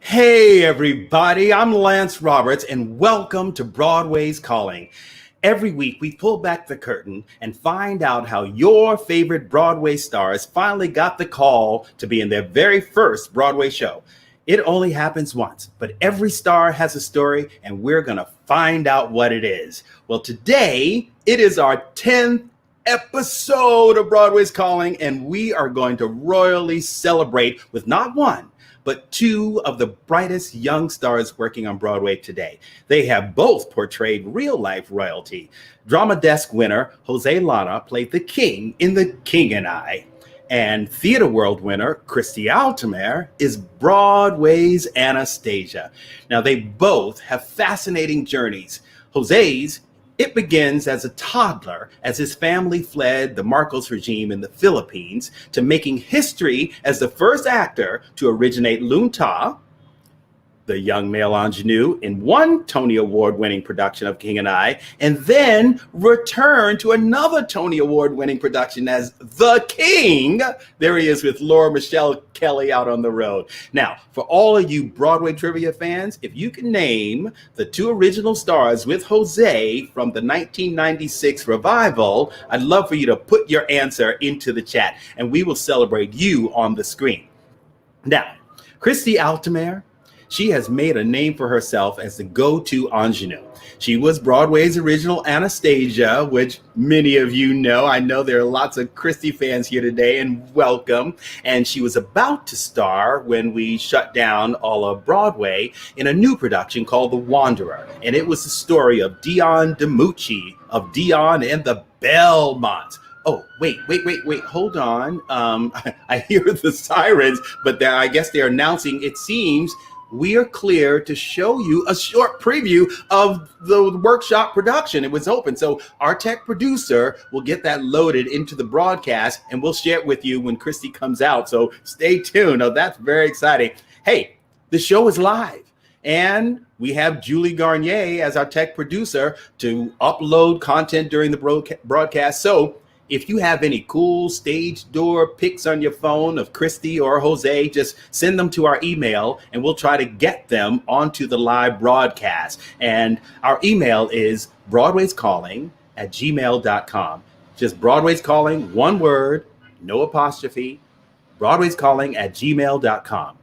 Hey everybody, I'm Lance Roberts and welcome to Broadway's Calling. Every week we pull back the curtain and find out how your favorite Broadway stars finally got the call to be in their very first Broadway show. It only happens once, but every star has a story and we're gonna find out what it is. Well, today it is our 10th episode of Broadway's Calling and we are going to royally celebrate with not one, but two of the brightest young stars working on Broadway today. They have both portrayed real-life royalty. Drama Desk winner Jose Llana played the king in The King and I. And Theater World winner Christy Altomare is Broadway's Anastasia. Now, they both have fascinating journeys. Jose's, it begins as a toddler as his family fled the Marcos regime in the Philippines to making history as the first actor to originate Lun Ta, the young male ingenue, in one Tony Award-winning production of King and I, and then return to another Tony Award-winning production as The King. There he is with Laura Michelle Kelly out on the road. Now, for all of you Broadway trivia fans, if you can name the two original stars with Jose from the 1996 revival, I'd love for you to put your answer into the chat, and we will celebrate you on the screen. Now, Christy Altomare, she has made a name for herself as the go-to ingenue. She was Broadway's original Anastasia, which many of you know. I know there are lots of Christy fans here today, and welcome. And she was about to star when we shut down all of Broadway in a new production called The Wanderer. And it was the story of Dion DiMucci of Dion and the Belmonts. Oh, wait, hold on. I hear the sirens, but I guess they're announcing, it seems, we are clear to show you a short preview of the workshop production. It was open. So our tech producer will get that loaded into the broadcast and we'll share it with you when Christy comes out. So stay tuned. Oh, that's very exciting. Hey, the show is live and we have Julie Garnier as our tech producer to upload content during the broadcast. So if you have any cool stage door pics on your phone of Christy or Jose, just send them to our email and we'll try to get them onto the live broadcast. And our email is broadwayscalling@gmail.com. Just Broadway's Calling, one word, no apostrophe, broadwayscalling@gmail.com.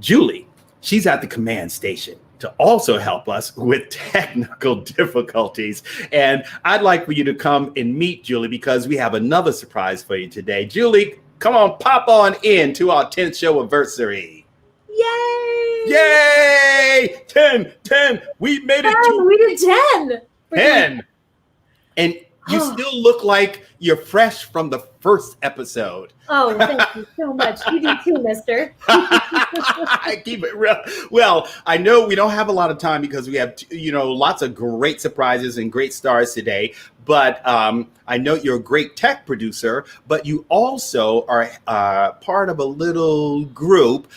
Julie, she's at the command station to also help us with technical difficulties. And I'd like for you to come and meet Julie because we have another surprise for you today. Julie, come on, pop on in to our 10th show anniversary. Yay! Yay! 10, we made it to we did 10. 10. And you still look like you're fresh from the first episode. Oh, thank you so much. You do too, mister. I keep it real. Well, I know we don't have a lot of time because we have, lots of great surprises and great stars today. But I know you're a great tech producer, but you also are part of a little group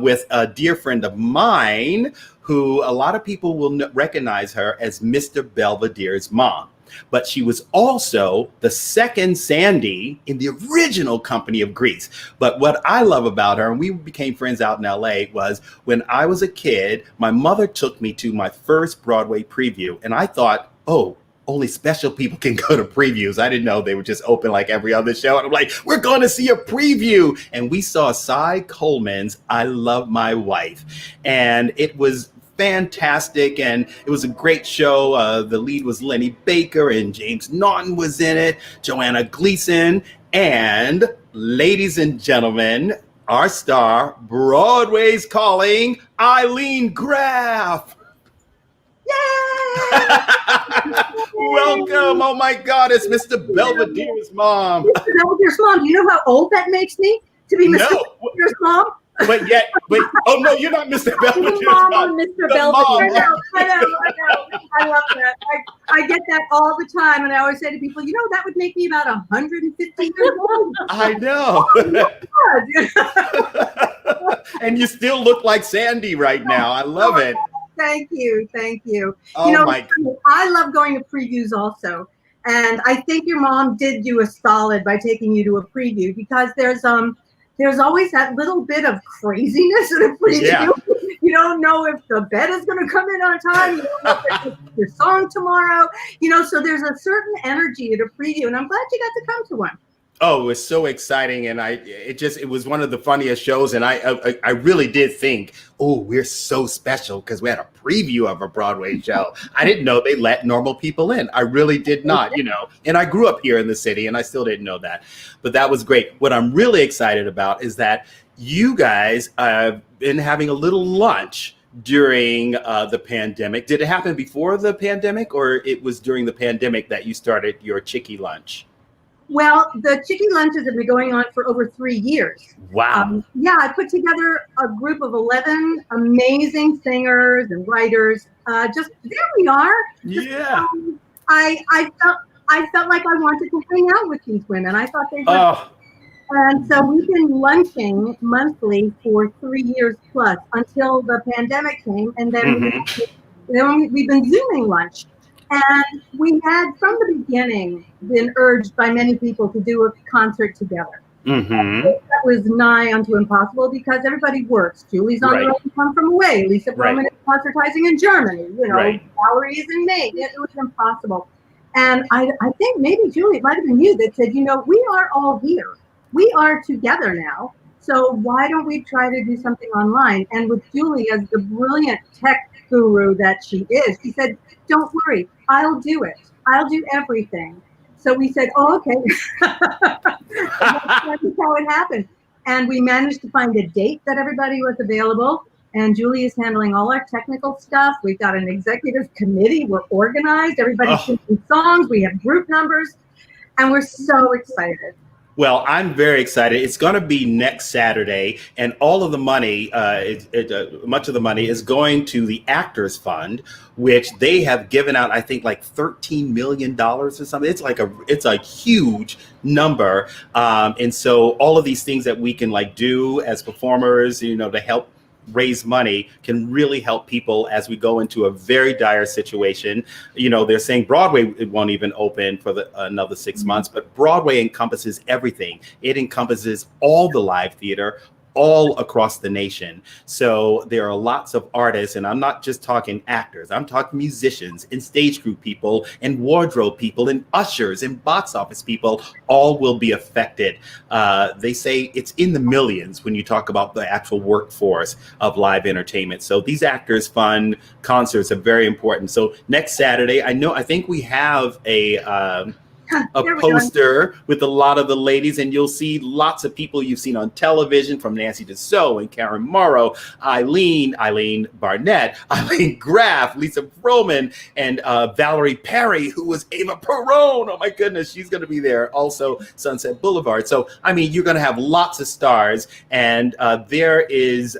with a dear friend of mine who a lot of people will recognize her as Mr. Belvedere's mom. But she was also the second Sandy in the original Company of Grease. But what I love about her, and we became friends out in LA, was when I was a kid, my mother took me to my first Broadway preview. And I thought, oh, only special people can go to previews. I didn't know they were just open like every other show. And I'm like, we're going to see a preview. And we saw Cy Coleman's I Love My Wife. And it was fantastic, and it was a great show. The lead was Lenny Baker, and James Naughton was in it, Joanna Gleason, and ladies and gentlemen, our star, Broadway's Calling, Eileen Graff. Yay! Welcome. Oh my God, it's Mr. Belvedere's mom. Mr. Belvedere's mom. Do you know how old that makes me to be Mr. Belvedere's mom? But oh no, you're not Mr. Belvedere's mom. Mr. Belvedere. I know. I love that. I get that all the time, and I always say to people, that would make me about 150 years old. I know. Oh, and you still look like Sandy right now. I love it. Thank you. Oh my! I love going to previews also, and I think your mom did you a solid by taking you to a preview because there's always that little bit of craziness in a preview. You don't know if the bed is going to come in on time. You don't know if it's your song tomorrow. So there's a certain energy at a preview, and I'm glad you got to come to one. Oh, it was so exciting, and it was one of the funniest shows, and I really did think, oh, we're so special because we had a preview of a Broadway show. I didn't know they let normal people in. I really did not, and I grew up here in the city, and I still didn't know that, but that was great. What I'm really excited about is that you guys have been having a little lunch during the pandemic. Did it happen before the pandemic, or it was during the pandemic that you started your Chickie Lunch? Well, the Chickie Lunches have been going on for over 3 years. Wow. I put together a group of 11 amazing singers and writers. Just there we are. Yeah. I felt like I wanted to hang out with these women. I thought they were. And so we've been lunching monthly for 3 years plus until the pandemic came, and then we've been Zooming lunch. And we had, from the beginning, been urged by many people to do a concert together. That was nigh unto impossible because everybody works. Julie's on the road to come from away. Lisa Broman is concertizing in Germany. Valerie is in Maine. It was impossible. And I think maybe, Julie, it might have been you that said, we are all here. We are together now. So why don't we try to do something online? And with Julie, as the brilliant tech guru that she is, she said, don't worry, I'll do it. I'll do everything. So we said, oh, okay. That's how it happened. And we managed to find a date that everybody was available. And Julie is handling all our technical stuff. We've got an executive committee. We're organized. Everybody's singing songs. We have group numbers. And we're so excited. Well, I'm very excited. It's going to be next Saturday, and all of the money, much of the money is going to the Actors Fund, which they have given out, I think, like $13 million or something. It's a huge number. And so all of these things that we can do as performers, to help raise money can really help people as we go into a very dire situation. They're saying Broadway won't even open for another 6 months, but Broadway encompasses everything. It encompasses all the live theater all across the nation. So there are lots of artists, and I'm not just talking actors, I'm talking musicians and stage crew people and wardrobe people and ushers and box office people, all will be affected. They say it's in the millions when you talk about the actual workforce of live entertainment. So these Actors Fund concerts are very important. So next Saturday, I think we have a poster with a lot of the ladies, and you'll see lots of people you've seen on television, from Nancy Dussault and Karen Morrow, Eileen Barnett, Eileen Graff, Lisa Broman, and Valerie Perry, who was Ava Perón. Oh my goodness, she's going to be there. Also Sunset Boulevard. So, you're going to have lots of stars, and there is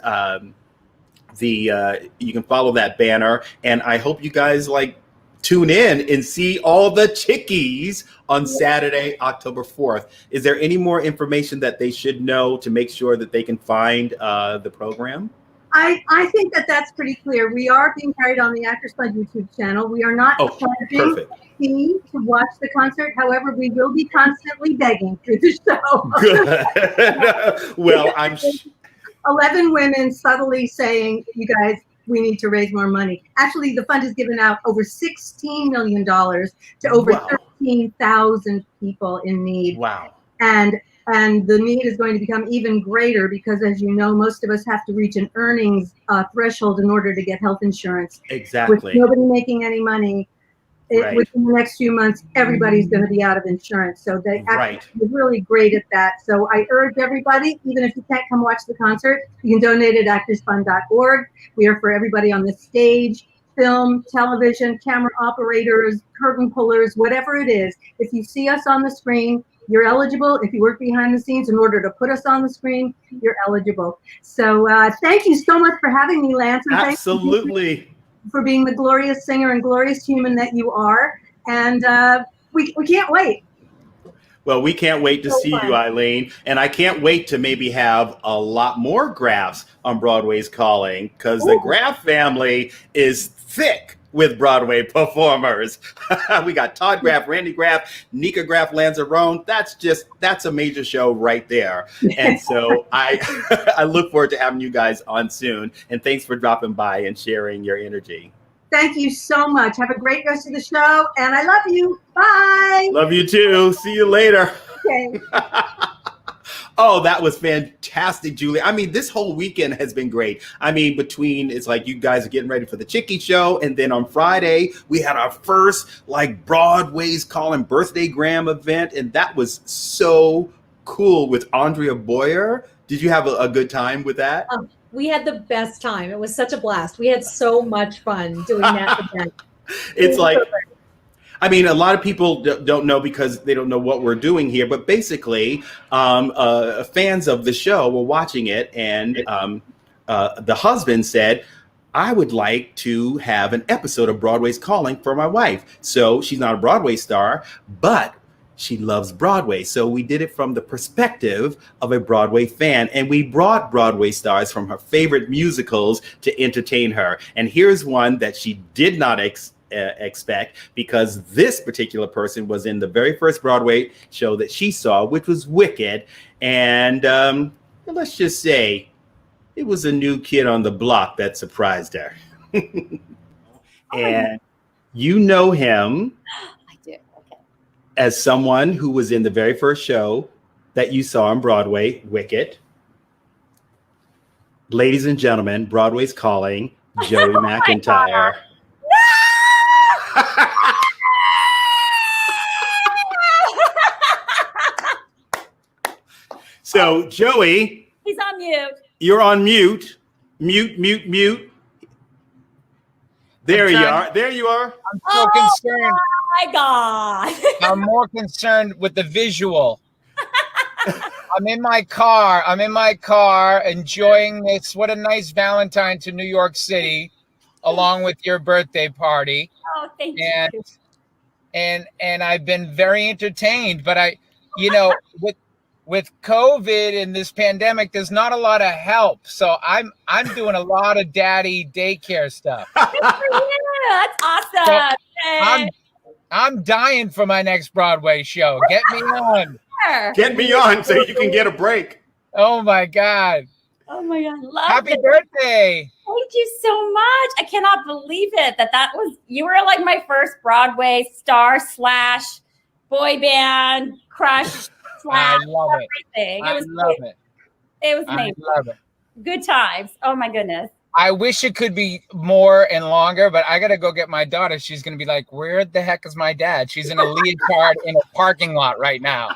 you can follow that banner, and I hope you guys tune in and see all the chickies on Saturday, October 4th. Is there any more information that they should know to make sure that they can find the program? I think that's pretty clear. We are being carried on the Actors Fund YouTube channel. We are not charging a fee to watch the concert. However, we will be constantly begging through the show. Good. Well, 11 women subtly saying, you guys, we need to raise more money. Actually, the fund has given out over $16 million to over 13,000 people in need. Wow. And the need is going to become even greater because, as you know, most of us have to reach an earnings threshold in order to get health insurance. Exactly. With nobody making any money, within the next few months, everybody's going to be out of insurance. So they actually are really great at that. So I urge everybody, even if you can't come watch the concert, you can donate at actorsfund.org. We are for everybody on the stage, film, television, camera operators, curtain pullers, whatever it is. If you see us on the screen, you're eligible. If you work behind the scenes in order to put us on the screen, you're eligible. So thank you so much for having me, Lance. And absolutely. For being the glorious singer and glorious human that you are. And we can't wait. Well, we can't wait to see you, Eileen. And I can't wait to maybe have a lot more Graffs on Broadway's Calling, because the Graff family is thick. with Broadway performers. We got Todd Graff, Randy Graff, Nika Graff, Lanzarone. That's a major show right there. And so I look forward to having you guys on soon. And thanks for dropping by and sharing your energy. Thank you so much. Have a great rest of the show. And I love you. Bye. Love you too. See you later. Okay. Oh, that was fantastic, Julie. I mean, this whole weekend has been great. I mean, it's like you guys are getting ready for the Chicky show. And then on Friday, we had our first like Broadway's Calling Birthday Gram event. And that was so cool with Andrea Boyer. Did you have a good time with that? We had the best time. It was such a blast. We had so much fun doing that event. It's like, I mean, a lot of people don't know because they don't know what we're doing here, but basically fans of the show were watching it, and the husband said, I would like to have an episode of Broadway's Calling for my wife. So she's not a Broadway star, but she loves Broadway. So we did it from the perspective of a Broadway fan, and we brought Broadway stars from her favorite musicals to entertain her. And here's one that she did not expect, because this particular person was in the very first Broadway show that she saw, which was Wicked. And let's just say it was a new kid on the block that surprised her. And you know him as someone who was in the very first show that you saw on Broadway, Wicked. Ladies and gentlemen, Broadway's Calling, Joey McIntyre. So, Joey. He's on mute. You're on mute. Mute. There you are. There you are. I'm so concerned. Oh my God. I'm more concerned with the visual. I'm in my car enjoying this. What a nice Valentine to New York City, along with your birthday party. Oh, thank you. And I've been very entertained, but with COVID and this pandemic, there's not a lot of help. So I'm doing a lot of daddy daycare stuff. Good for you. That's awesome. So I'm dying for my next Broadway show. Get me on. Get me on so you can get a break. Oh my God. Oh my God. Love Happy it. birthday. Thank you so much. I cannot believe it you were like my first Broadway star / boy band crush / I love everything. I love it. It was amazing. I love it. Good times. Oh my goodness. I wish it could be more and longer, but I got to go get my daughter. She's going to be like, where the heck is my dad? She's in a leotard in a parking lot right now.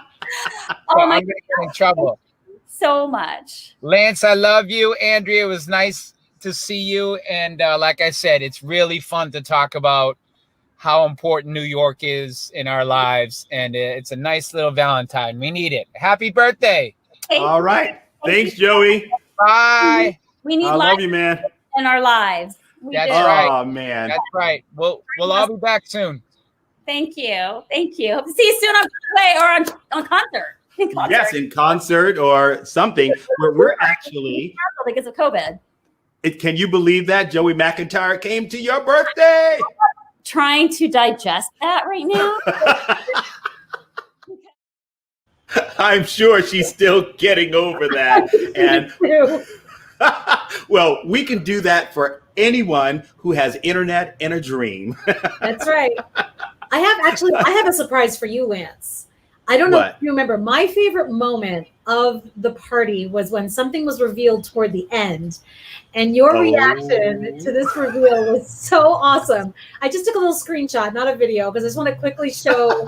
So I'm going to get in trouble. So much. Lance, I love you. Andrea, it was nice to see you. And like I said, it's really fun to talk about how important New York is in our lives. And it's a nice little Valentine. We need it. Happy birthday. All right. Thanks, Joey. Bye. We need I love you, man. in our lives. That's do. right. Oh, man. That's right. We'll all be back soon. Thank you. Thank you. Hope to see you soon on Broadway or on concert. Yes, in concert or something. We're actually because of COVID. Can you believe that Joey McIntyre came to your birthday? Trying to digest that right now. I'm sure she's still getting over that. And well, we can do that for anyone who has internet and a dream. That's right. I have a surprise for you, Lance. I don't know if you remember. My favorite moment of the party was when something was revealed toward the end. And your reaction to this reveal was so awesome. I just took a little screenshot, not a video, because I just want to quickly show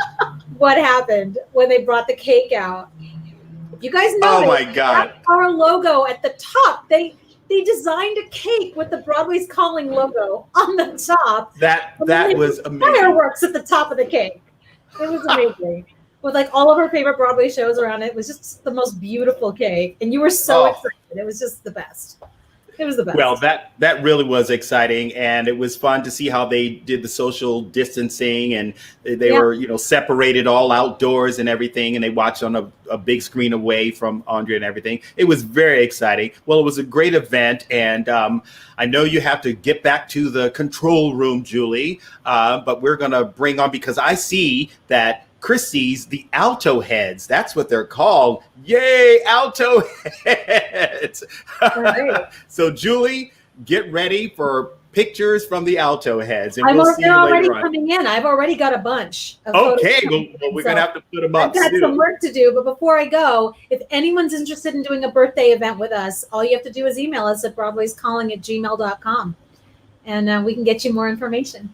what happened when they brought the cake out. You guys know my God. Our logo at the top. They designed a cake with the Broadway's Calling logo on the top. That was amazing. Fireworks at the top of the cake. It was amazing. With like all of her favorite Broadway shows around it. It was just the most beautiful cake. And you were so excited. It was just the best. It was the best. Well, that really was exciting, and it was fun to see how they did the social distancing, and they were, you know, separated all outdoors and everything, and they watched on a big screen away from Andrea and everything. It was very exciting. Well, it was a great event, and I know you have to get back to the control room, Julie, but we're going to bring on, because I see that Christy's the alto heads. That's what they're called. Yay, alto heads. So, Julie, get ready for pictures from the alto heads. And we'll see you already later on. coming in. I've already got a bunch of Okay, photos. well, we're going to have to put them up I've got soon. some work to do, but before I go, if anyone's interested in doing a birthday event with us, all you have to do is email us at broadwayscalling@gmail.com, and we can get you more information.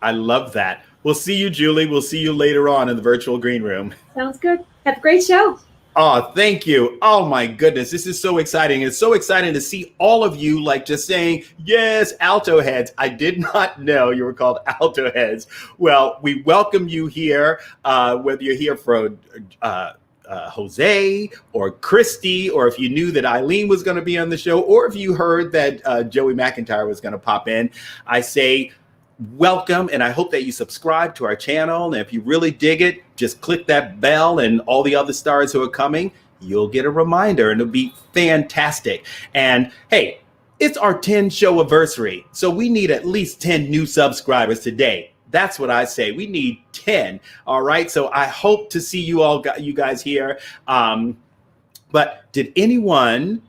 I love that. We'll see you, Julie. We'll see you later on in the virtual green room. Sounds good. Have a great show. Oh, thank you. Oh, my goodness. This is so exciting. It's so exciting to see all of you like just saying, yes, alto heads. I did not know you were called alto heads. Well, we welcome you here, whether you're here for Jose or Christy, or if you knew that Eileen was going to be on the show, or if you heard that Joey McIntyre was going to pop in. I say welcome, and I hope that you subscribe to our channel. And if you really dig it, just click that bell, and all the other stars who are coming, you'll get a reminder, and it'll be fantastic. And hey, it's our 10-show anniversary, so we need at least 10 new subscribers today. That's what I say. We need 10. All right. So I hope to see you guys here. But did anyone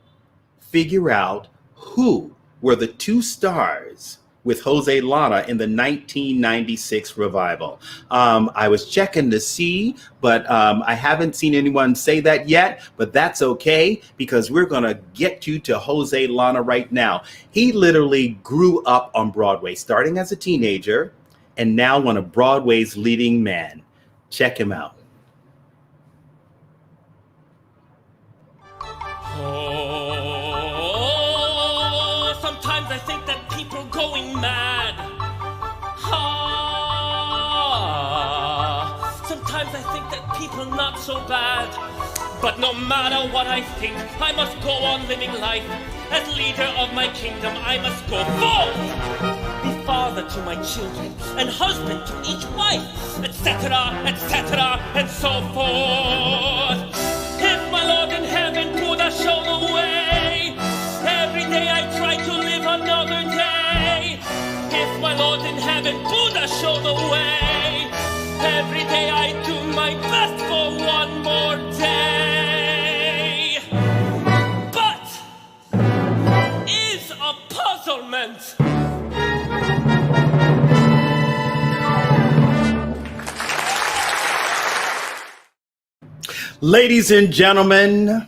figure out who were the two stars with Jose Llana in the 1996 revival? I was checking to see, but I haven't seen anyone say that yet, but that's okay, because we're going to get you to Jose Llana right now. He literally grew up on Broadway, starting as a teenager, and now one of Broadway's leading men. Check him out. Oh, sometimes I think that people going mad. Sometimes I think that people not so bad. But no matter what I think, I must go on living life. As leader of my kingdom, I must go forth. Be father to my children, and husband to each wife, etc., etc., and so forth. If my Lord in heaven could have shown the way, every day I try to live another day. If my Lord in heaven could have shown the way, every day I do my best for one more day. But is a puzzlement. Ladies and gentlemen,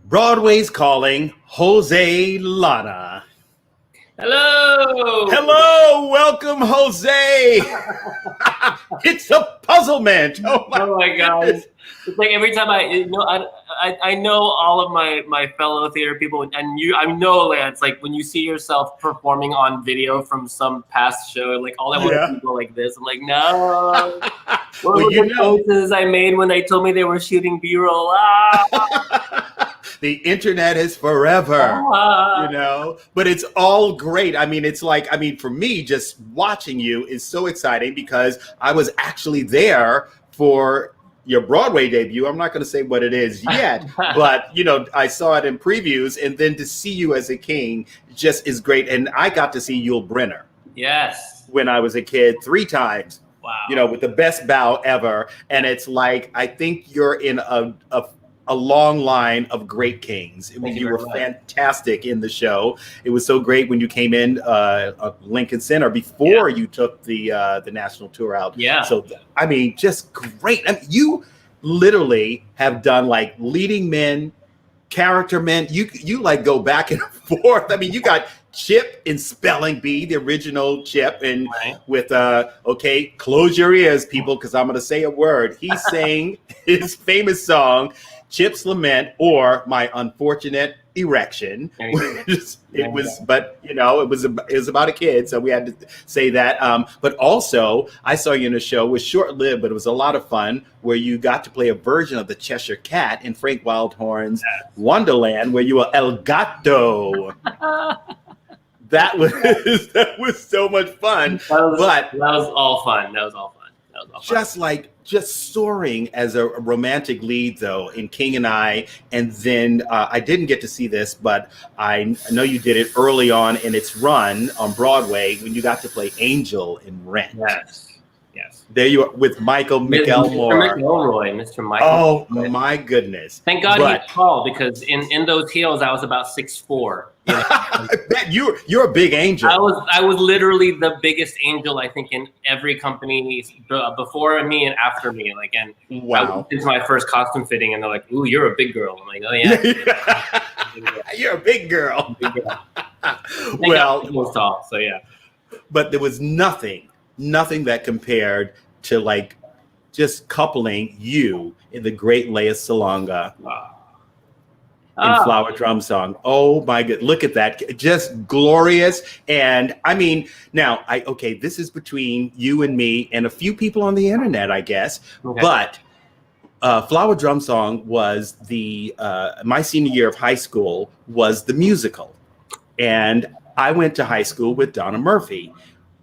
Broadway's calling Jose Llana. Hello. Hello, welcome, Jose. It's a puzzlement. Oh my God! It's like every time I know all of my fellow theater people, and I know, Lance, like when you see yourself performing on video from some past show, like all I want to people like this. I'm like, no. What were the choices I made when they told me they were shooting B-roll? The internet is forever, you know, but it's all great. I mean, for me, just watching you is so exciting, because I was actually there for your Broadway debut. I'm not going to say what it is yet, but, you know, I saw it in previews, and then to see you as a king just is great. And I got to see Yul Brynner. Yes. When I was a kid, 3 times. Wow. You know, with the best bow ever. And it's like, I think you're in a long line of great kings. I mean, you were fantastic in the show. It was so great when you came in Lincoln Center before you took the national tour out. Yeah. So, I mean, just great. I mean, you literally have done like leading men, character men. You like go back and forth. I mean, you got Chip in Spelling Bee, the original Chip, and with okay, close your ears, people, because I'm going to say a word. He sang his famous song, Chip's Lament or My Unfortunate Erection. It was about a kid, so we had to say that. But also, I saw you in a show, it was short-lived, but it was a lot of fun, where you got to play a version of the Cheshire Cat in Frank Wildhorn's Wonderland, where you were El Gato. That was so much fun. That was all fun. Just soaring as a romantic lead, though, in King and I. And then I didn't get to see this, but I know you did it early on in its run on Broadway when you got to play Angel in Rent. Yes. There you are with Michael McElmore. Mr. Michael. Oh, my goodness. Thank God he's tall, because in those heels, I was about 6'4". I bet you're a big angel. I was literally the biggest angel, I think, in every company before me and after me. Wow. It's my first costume fitting, and they're like, "Ooh, you're a big girl." I'm like, "Oh yeah, you're a big girl." Well, he was tall, so yeah. But there was nothing that compared to just coupling you in the great Lea Salonga. Wow. In Flower Drum Song. Oh my God, look at that. Just glorious. And I mean, now, this is between you and me and a few people on the internet, I guess. Okay. But Flower Drum Song was my senior year of high school was the musical. And I went to high school with Donna Murphy.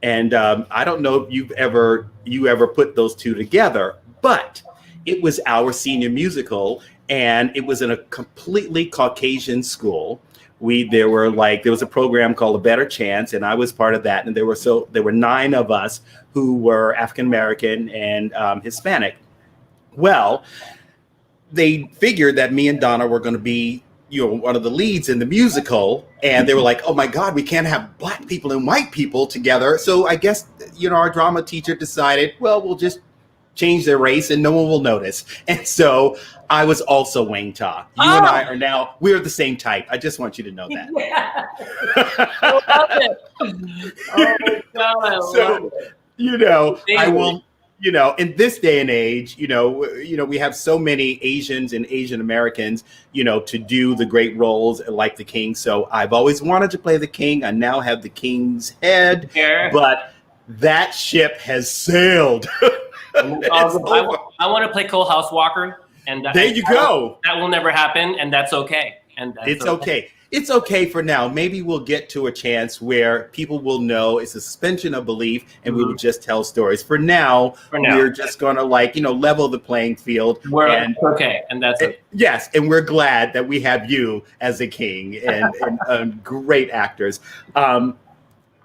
And I don't know if you ever put those two together, but it was our senior musical. And it was in a completely Caucasian school. There was a program called A Better Chance, and I was part of that. And there were 9 of us who were African American and Hispanic. Well, they figured that me and Donna were going to be, one of the leads in the musical, and they were like, "Oh my God, we can't have Black people and white people together." So I guess our drama teacher decided, well, we'll just change their race and no one will notice. And so I was also Wang Ta. You and I we're the same type. I just want you to know that. Yeah. I love it. Oh my God, I love it. I will, in this day and age, we have so many Asians and Asian Americans, to do the great roles like the King. So I've always wanted to play the King. I now have the King's head, but that ship has sailed. I want to play Cole Housewalker, and there you go. That will never happen, and that's okay. And it's okay. It's okay for now. Maybe we'll get to a chance where people will know it's a suspension of belief, and we will just tell stories. For now, we're just gonna level the playing field. And that's it. Yes, and we're glad that we have you as a King and great actors.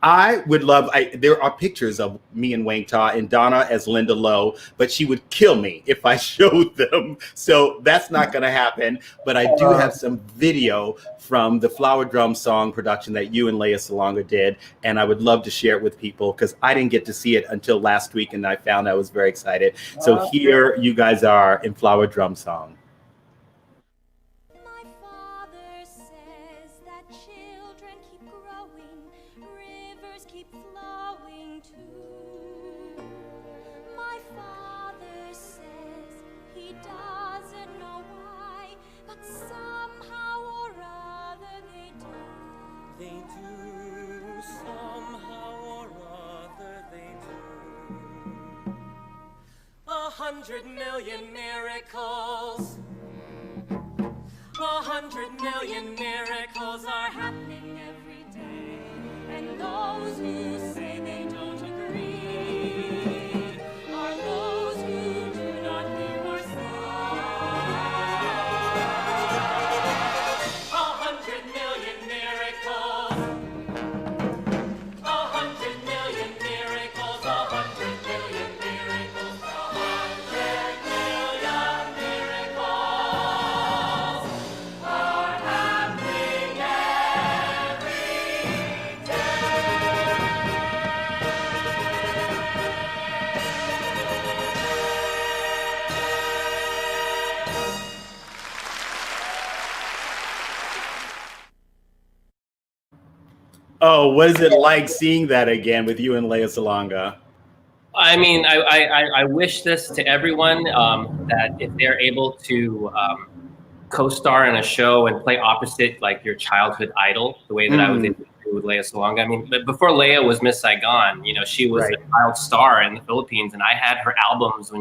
I would love, there are pictures of me and Wang Ta and Donna as Linda Lowe, but she would kill me if I showed them. So that's not going to happen. But I do have some video from the Flower Drum Song production that you and Lea Salonga did. And I would love to share it with people because I didn't get to see it until last week. And I was very excited. So here you guys are in Flower Drum Song. $100 million miracles. 100 million miracles are happening every day, and those who say they don't agree are those who do not hear or see. 100 million miracles. 100 million miracles. 100 million miracles. 100 million miracles are happening every Oh, what is it like seeing that again with you and Lea Salonga? I mean, I wish this to everyone, that if they're able to co-star in a show and play opposite like your childhood idol, the way that I was able to do with Lea Salonga. I mean, but before Lea was Miss Saigon, you know, she was a child star in the Philippines, and I had her albums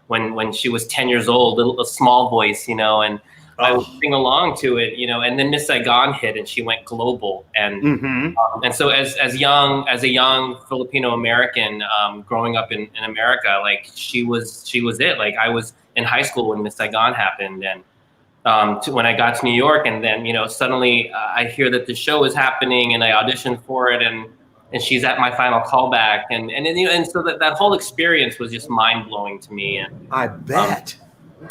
when she was 10 years old, a small voice, you know, and I would sing along to it, you know, and then Miss Saigon hit and she went global. And and so as a young Filipino American growing up in America, like she was it. Like I was in high school when Miss Saigon happened, and when I got to New York, and then, you know, suddenly I hear that the show is happening, and I auditioned for it, and she's at my final callback, and so that whole experience was just mind blowing to me. And I bet.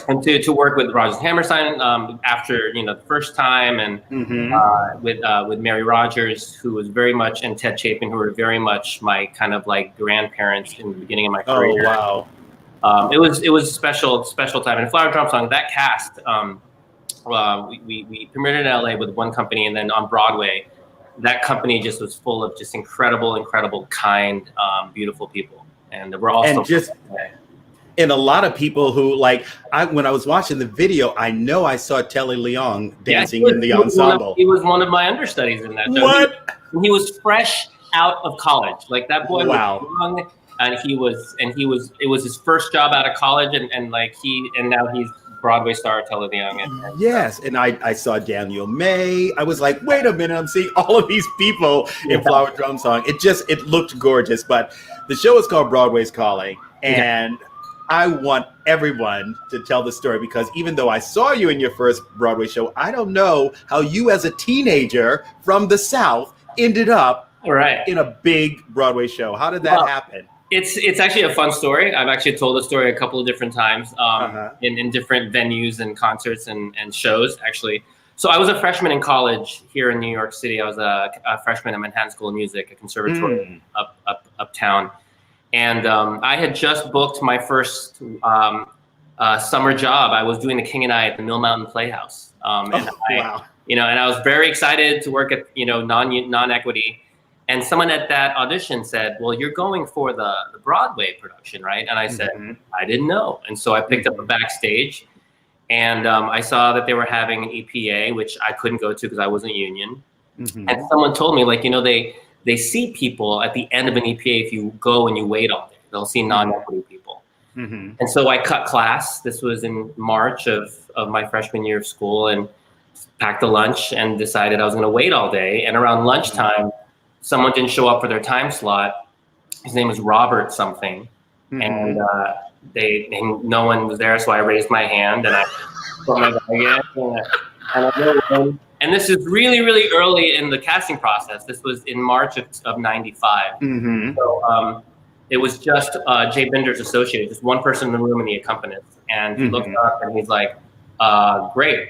And to work with Rogers Hammerstein after, you know, the first time, and with Mary Rogers, who was very much, and Ted Chapin, who were very much my kind of like grandparents in the beginning of my career. Oh wow! It was a special time. And Flower Drum Song, that cast, we premiered in LA with one company, and then on Broadway, that company just was full of just incredible, kind, beautiful people, and we're all and a lot of people who, like, when I was watching the video, I know I saw Telly Leong dancing in the ensemble. He was one of my understudies in that. What? He was fresh out of college. Like that boy was young, and it was his first job out of college, and now he's Broadway star, Telly Leong. Yes, and I saw Daniel May. I was like, wait a minute, I'm seeing all of these people in Flower Drum Song. It looked gorgeous, but the show is called Broadway's Calling, and I want everyone to tell the story, because even though I saw you in your first Broadway show, I don't know how you as a teenager from the South ended up in a big Broadway show. How did that happen? It's actually a fun story. I've actually told the story a couple of different times in different venues and concerts and shows, actually. So I was a freshman in college here in New York City. I was a freshman at Manhattan School of Music, a conservatory uptown. And I had just booked my first summer job. I was doing The King and I at the Mill Mountain Playhouse. You know, and I was very excited to work at, you know, non-equity. And someone at that audition said, well, you're going for the Broadway production, right? And I said, I didn't know. And so I picked up a backstage, and I saw that they were having an EPA, which I couldn't go to because I wasn't union. And someone told me, like, you know, they see people at the end of an EPA if you go and you wait all day. They'll see non-equity people. And so I cut class. This was in March of my freshman year of school, and packed a lunch and decided I was going to wait all day. And around lunchtime, someone didn't show up for their time slot. His name was Robert something. And no one was there, so I raised my hand and I put my bag in. And this is really, really early in the casting process. This was in March of 95. So it was just Jay Binder's associate, just one person in the room and the accompanist. And he looked up and he's like, great.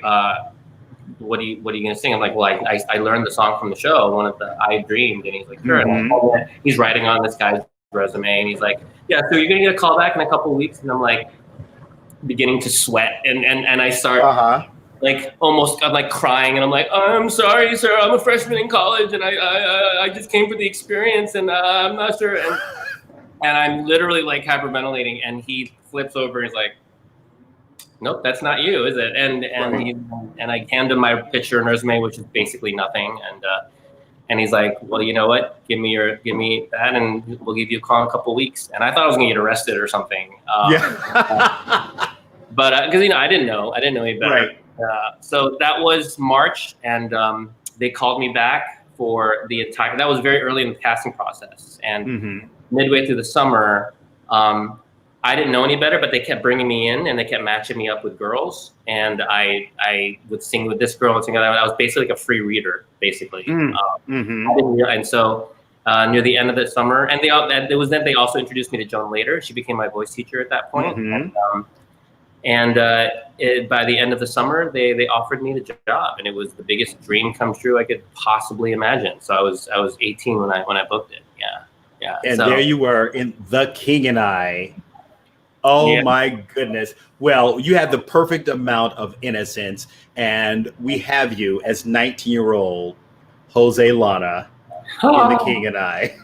What are you gonna sing? I'm like, well, I learned the song from the show, one of the I Dreamed. And he's like, sure. And he's writing on this guy's resume, and he's like, yeah, so you're gonna get a call back in a couple of weeks. And I'm like, beginning to sweat, and I start I'm like crying, and I'm like, I'm sorry, sir, I'm a freshman in college, and I just came for the experience, and I'm not sure. And I'm literally like hyperventilating, and he flips over and he's like, nope, that's not you, is it? And I hand him my picture and resume, which is basically nothing. And he's like, well, you know what? Give me that, and we'll give you a call in a couple of weeks. And I thought I was gonna get arrested or something. But because I didn't know any better. So that was March, and they called me back for the entire. That was very early in the casting process, and midway through the summer. I didn't know any better, but they kept bringing me in, and they kept matching me up with girls, and I would sing with this girl and sing with that. I was basically like a free reader, basically. And so near the end of the summer, and they also introduced me to Joan Lader. She became my voice teacher at that point. And by the end of the summer, they offered me the job, and it was the biggest dream come true I could possibly imagine. So I was 18 when I booked it. Yeah. And there you were in The King and I. Oh my goodness. Well, you had the perfect amount of innocence, and we have you as 19-year-old Jose Llana in The King and I.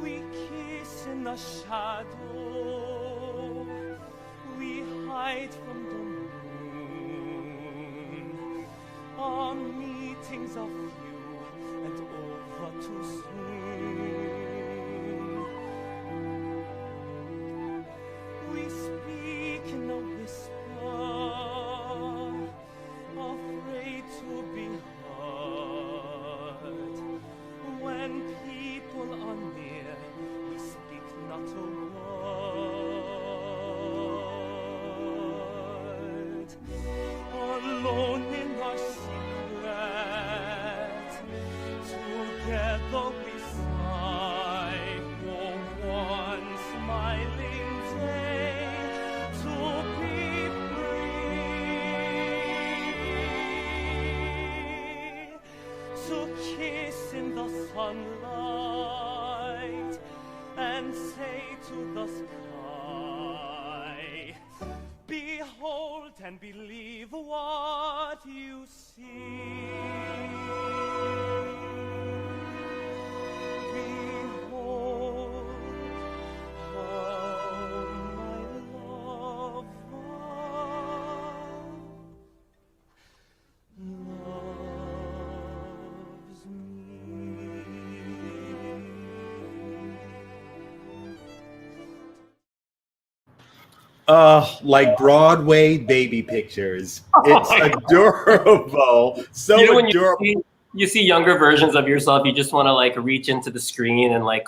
We kiss in the shadow, we hide from the greetings of you and over to sing. We speak in a whisper, afraid to be heard. When people are near, we speak not a word. Alone in our secret, together we sigh for one smiling day to be free, to kiss in the sunlight and say to the sky, behold and believe what you see. Behold how my love loves me. Like Broadway baby pictures. It's adorable. So You know, when adorable. you see younger versions of yourself, you just want to like reach into the screen and like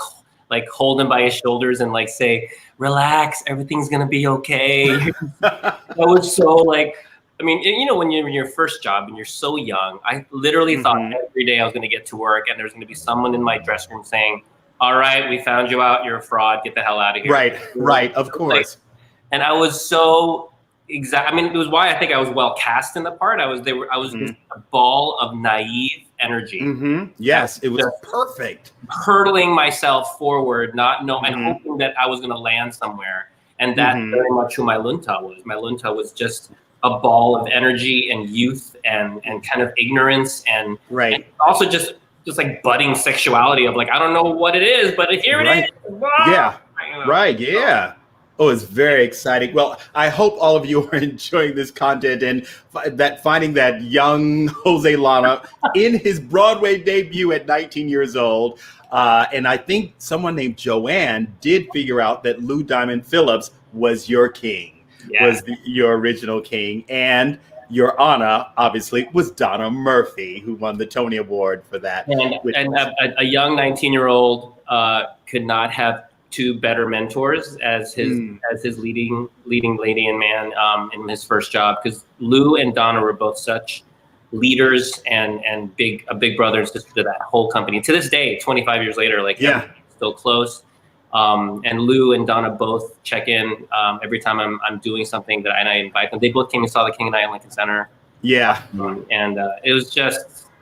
hold him by his shoulders and like say, relax, everything's gonna be okay. That was so like, I mean, you know, when you're in your first job and you're so young, I literally thought every day I was gonna get to work and there's gonna be someone in my dressing room saying, all right, we found you out, you're a fraud, get the hell out of here. Right, of course. And I was so I mean, it was why I think I was well cast in the part. I was just a ball of naive energy. Yes, it was perfect. Hurtling myself forward, not knowing, and hoping that I was going to land somewhere. And that's very much who my lunta was. My lunta was just a ball of energy and youth and kind of ignorance and also just like budding sexuality of like, I don't know what it is, but here it is. Yeah, yeah. Oh, it's very exciting. Well, I hope all of you are enjoying this content and finding that young Jose Llana in his Broadway debut at 19 years old. And I think someone named Joanne did figure out that Lou Diamond Phillips was your king, your original king. And your Anna, obviously, was Donna Murphy, who won the Tony Award for that. And a young 19-year-old could not have two better mentors as his leading lady and man in his first job, because Lou and Donna were both such leaders and a big brother and sister to that whole company. To this day, 25 years later, still close. And Lou and Donna both check in every time I'm doing something that I invite them. They both came and saw the King and I at Lincoln Center. Yeah, and it was just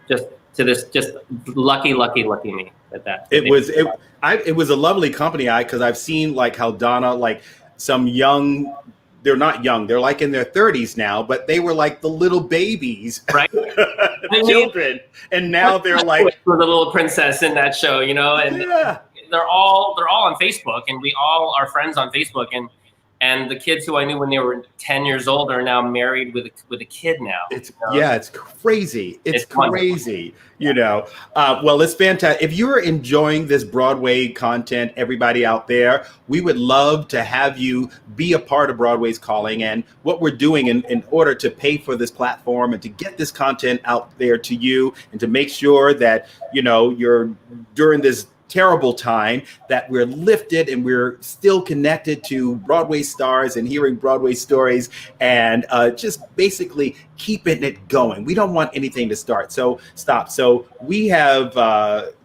lucky me that. It was a lovely company, because I've seen like how Donna, like some young, they're not young, they're like in their 30s now, but they were like the little babies, right? Children, and now they're like the little princess in that show, you know, and they're all on Facebook, and we all are friends on Facebook, and the kids who I knew when they were 10 years old are now married with a kid now. It's crazy. It's crazy. You know, well, it's fantastic. If you're enjoying this Broadway content, everybody out there, we would love to have you be a part of Broadway's Calling and what we're doing in order to pay for this platform and to get this content out there to you and to make sure that, you know, you're during this terrible time, that we're lifted and we're still connected to Broadway stars and hearing Broadway stories and just basically keeping it going. We don't want anything to stop. So we have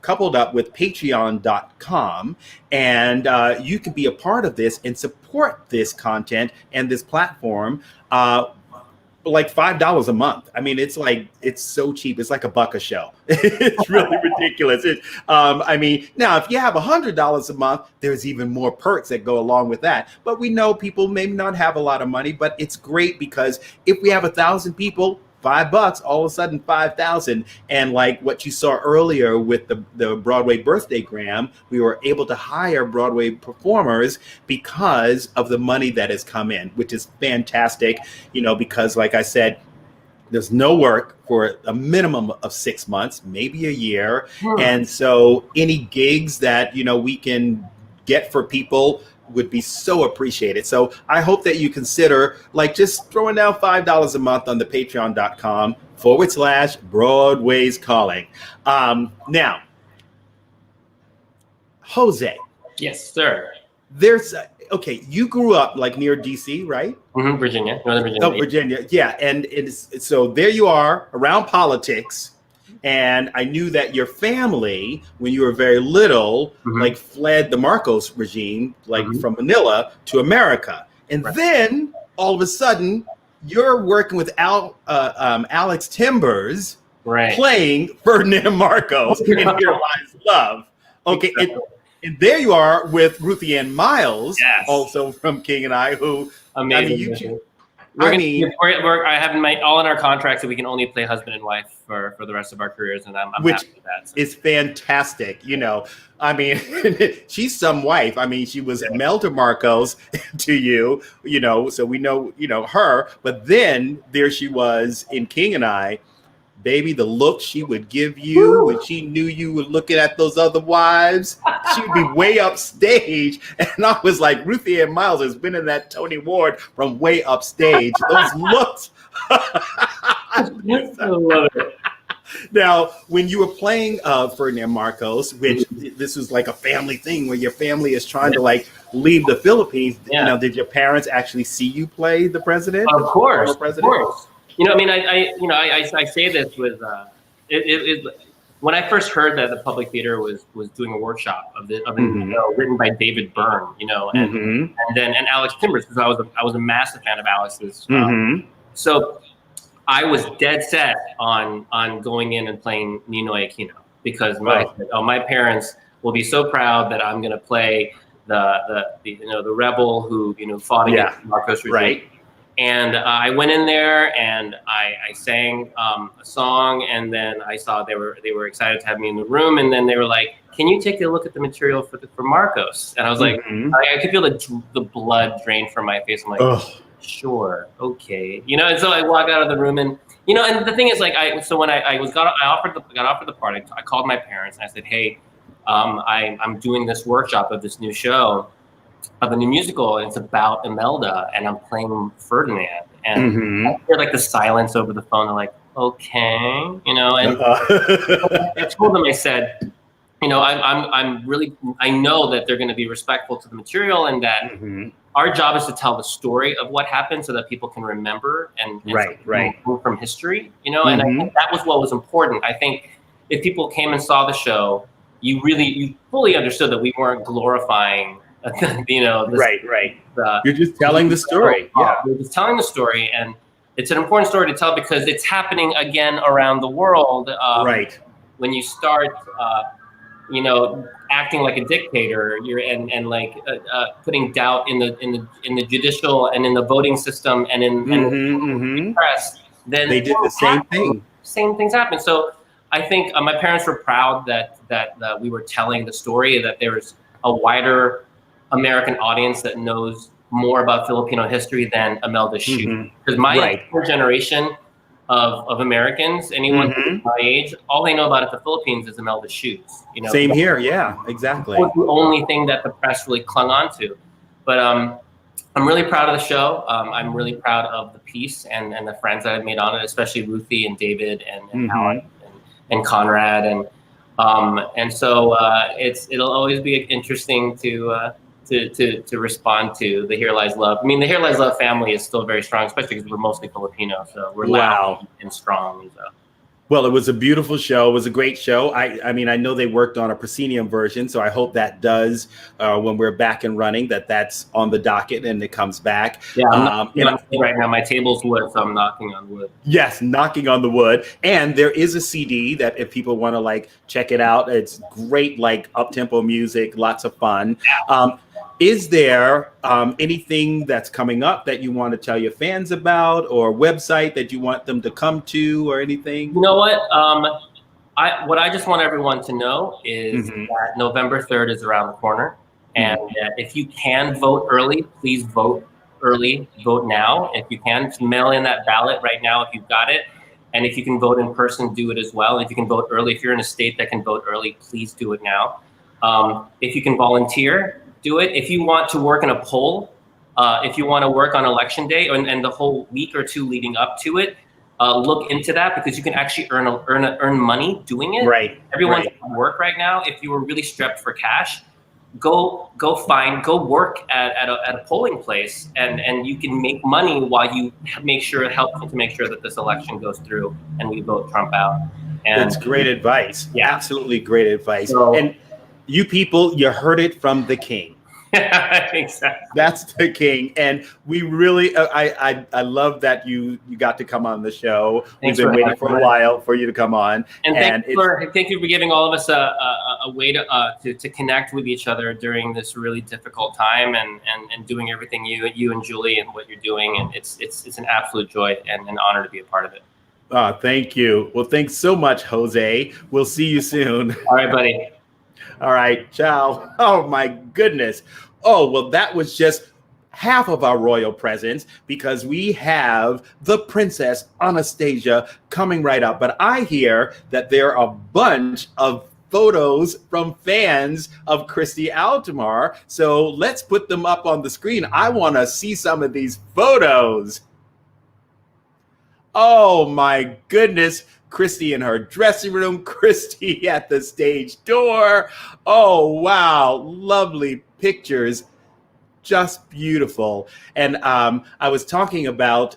coupled up with patreon.com, and you can be a part of this and support this content and this platform like $5 a month. I mean, it's so cheap. It's like $1 a show. It's really ridiculous. I mean, now if you have $100 a month, there's even more perks that go along with that. But we know people may not have a lot of money, but it's great because if we have 1,000 people, $5, all of a sudden 5,000. And like what you saw earlier with the Broadway birthday gram, we were able to hire Broadway performers because of the money that has come in, which is fantastic, you know, because like I said, there's no work for a minimum of 6 months, maybe a year. And so any gigs that, we can get for people would be so appreciated. So I hope that you consider just throwing down $5 a month on the patreon.com/Broadway's Calling. Now, Jose. Yes, sir. There's you grew up near DC, right? Virginia, Northern Virginia. Oh, Virginia, yeah. And so there you are around politics. And I knew that your family, when you were very little, fled the Marcos regime, from Manila to America. And then all of a sudden, you're working with Alex Timbers, playing Ferdinand Marcos in Here Lies Love. Okay, and there you are with Ruthie Ann Miles, also from King and I, who amazing. I have all in our contracts that we can only play husband and wife for the rest of our careers, and I'm happy with that. So. It's fantastic. She's some wife. She was Imelda Marcos to you, so we know, her. But then there she was in King and I. Baby, the look she would give you when she knew you were looking at those other wives, she would be way upstage. And I was like, Ruthie Ann Miles has been in that Tony Ward from way upstage. Those looks. I love it. Now, when you were playing Ferdinand Marcos, which this was a family thing where your family is trying to leave the Philippines, did your parents actually see you play the president? Of course, of course. I say this with when I first heard that the Public Theater was doing a workshop of a show written by David Byrne, and Alex Timbers, because I was a massive fan of Alex's. So I was dead set on going in and playing Ninoy Aquino, because my parents will be so proud that I'm going to play the rebel who fought against Marcos regime. Right. And I went in there and I sang a song, and then I saw they were excited to have me in the room, and then they were like, "Can you take a look at the material for Marcos?" And I was like, I could feel the blood drain from my face. I'm like, sure, okay, And so I walk out of the room, and and the thing is, when I got offered the part, I called my parents and I said, "Hey, I'm doing this workshop of this new show, of a new musical, and it's about Imelda, and I'm playing Ferdinand." And I hear the silence over the phone. They're like, "Okay," and I told them, I said, I know that they're going to be respectful to the material, and that our job is to tell the story of what happened so that people can remember and move from history, and I think that was what was important. I think if people came and saw the show, you fully understood that we weren't glorifying you're just telling the story. We're just telling the story, and it's an important story to tell because it's happening again around the world. When you start, acting like a dictator, putting doubt in the judicial and in the voting system and in the press, then they did the same thing. Same things happen. So I think my parents were proud that we were telling the story, that there was a wider American audience that knows more about Filipino history than Imelda's shoe. Because my generation of Americans, anyone who's my age, all they know about the Philippines is Imelda's shoes. Same here, yeah, exactly. That was the only thing that the press really clung on to. But I'm really proud of the show. I'm really proud of the piece and the friends that I've made on it, especially Ruthie and David and Alan and Conrad, and so it'll always be interesting to respond to the Here Lies Love. The Here Lies Love family is still very strong, especially because we're mostly Filipino, so we're loud and strong. So. Well, it was a beautiful show. It was a great show. I know they worked on a proscenium version, so I hope that does, when we're back and running, that's on the docket and it comes back. Yeah, right now my table's wood, so I'm knocking on wood. Yes, knocking on the wood. And there is a CD that if people want to check it out, it's great, up-tempo music, lots of fun. Is there anything that's coming up that you want to tell your fans about, or website that you want them to come to, or anything? You know what? What I just want everyone to know is that November 3rd is around the corner. And if you can vote early, please vote early. Vote now. If you can, mail in that ballot right now if you've got it. And if you can vote in person, do it as well. If you can vote early, if you're in a state that can vote early, please do it now. If you can volunteer, do it. If you want to work in a poll, if you want to work on election day and the whole week or two leading up to it, look into that, because you can actually earn money doing it. Right. Everyone's at work right now. If you were really strapped for cash, go work at a polling place, and you can make money while you helpful to make sure that this election goes through and we vote Trump out. And that's great advice. Yeah. Absolutely great advice. So, and you people, you heard it from the king. Exactly. That's the king. And we really, I love that you got to come on the show. Thanks We've been for waiting for a while for you to come on. And thank you for giving all of us a way to connect with each other during this really difficult time, and doing everything you and Julie and what you're doing. And it's an absolute joy and an honor to be a part of it. Thank you. Well, thanks so much, Jose. We'll see you soon. All right, buddy. All right, ciao. Oh my goodness. Oh, well, that was just half of our royal presence, because we have the Princess Anastasia coming right up. But I hear that there are a bunch of photos from fans of Christy Altomare. So let's put them up on the screen. I want to see some of these photos. Oh my goodness. Christy in her dressing room, Christy at the stage door. Oh, wow. Lovely pictures. Just beautiful. And I was talking about,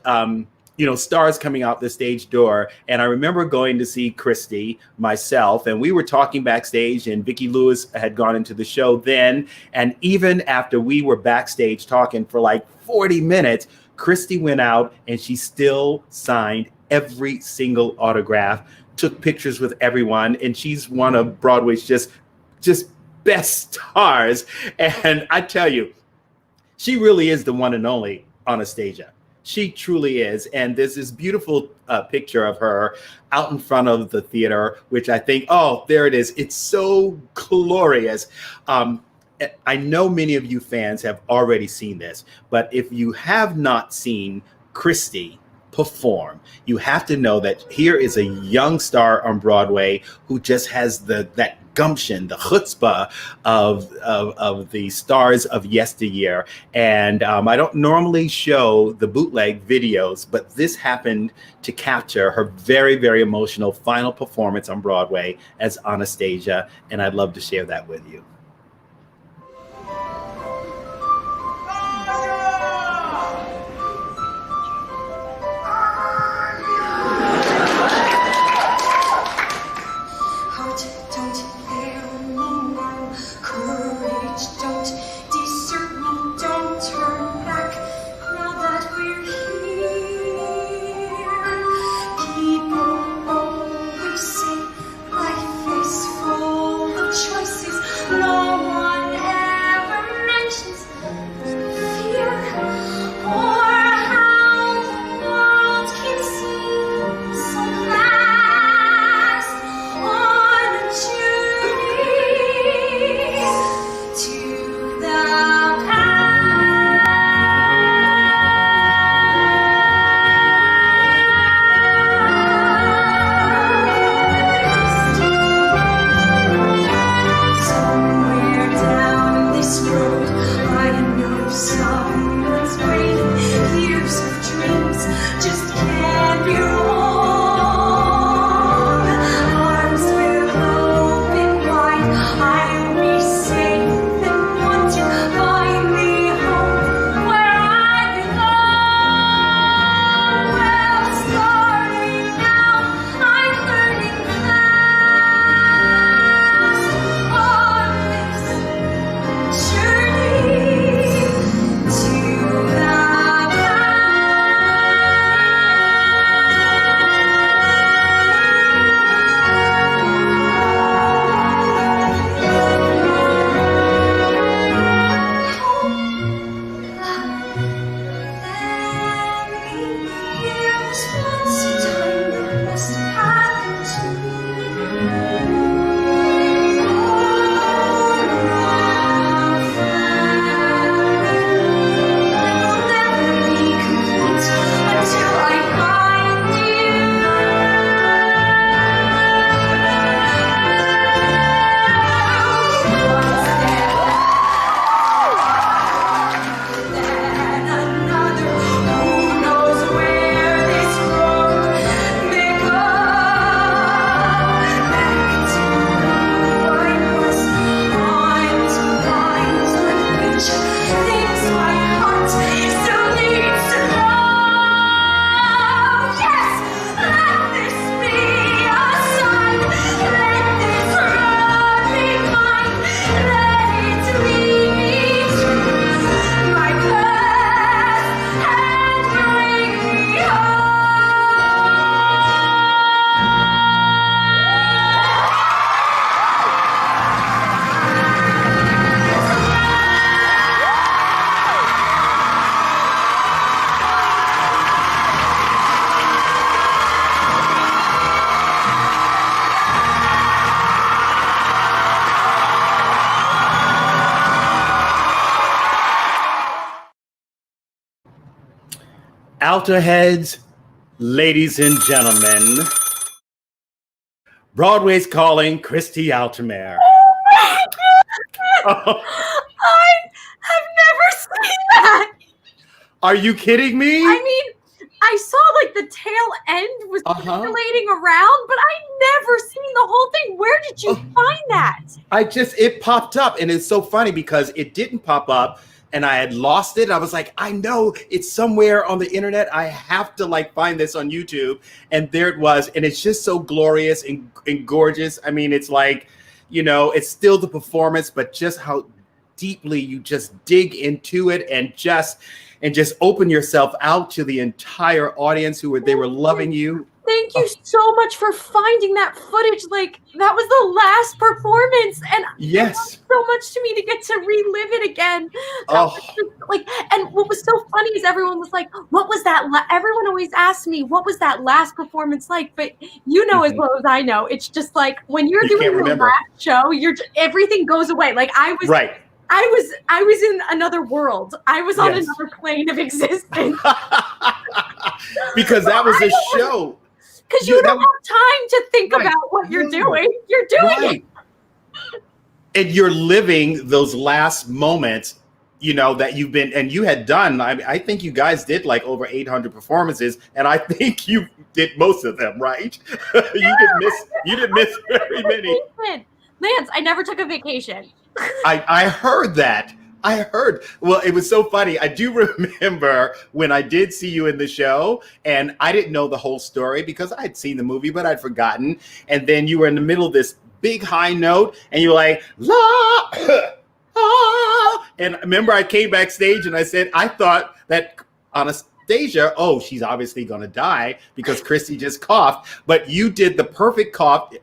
stars coming out the stage door. And I remember going to see Christy myself, and we were talking backstage, and Vicki Lewis had gone into the show then. And even after we were backstage talking for like 40 minutes, Christy went out and she still signed every single autograph, took pictures with everyone, and she's one of Broadway's just best stars. And I tell you, she really is the one and only Anastasia. She truly is. And there's this beautiful picture of her out in front of the theater, which I think, oh, there it is. It's so glorious. I know many of you fans have already seen this, but if you have not seen Christy perform, you have to know that here is a young star on Broadway who just has that gumption, the chutzpah of the stars of yesteryear. And I don't normally show the bootleg videos, but this happened to capture her very, very emotional final performance on Broadway as Anastasia, and I'd love to share that with you. No Alto heads, ladies and gentlemen, Broadway's calling Christy Altomare. I have never seen that. Are you kidding me? I mean, I saw like the tail end was circulating around, but I never seen the whole thing. Where did you find that? It popped up, and it's so funny because it didn't pop up and I had lost it. I was like, I know it's somewhere on the internet. I have to like find this on YouTube. And there it was. And it's just so glorious and gorgeous. I mean, it's like, you know, it's still the performance, but just how deeply you just dig into it and just open yourself out to the entire audience they were loving you. Thank you so much for finding that footage. Like, that was the last performance, and yes, it meant so much to me to get to relive it again. That was just, like, and what was so funny is everyone was like, "What was that?" Everyone always asks me, "What was that last performance like?" But you know as well as I know, it's just like when you're doing your last show, everything goes away. Like I was right. I was in another world. I was on another plane of existence. Because that was a show. Because you don't have time to think about what you're doing. You're doing it. And you're living those last moments, you know, that you've been, and you had done, I think you guys did like over 800 performances, and I think you did most of them, right? You didn't miss very many. Lance, I never took a vacation. I heard that. Well, it was so funny. I do remember when I did see you in the show, and I didn't know the whole story because I'd seen the movie, but I'd forgotten. And then you were in the middle of this big high note, and you were like, la, ah. And remember I came backstage and I said, I thought that Anastasia, she's obviously going to die because Christy just coughed. But you did the perfect cough,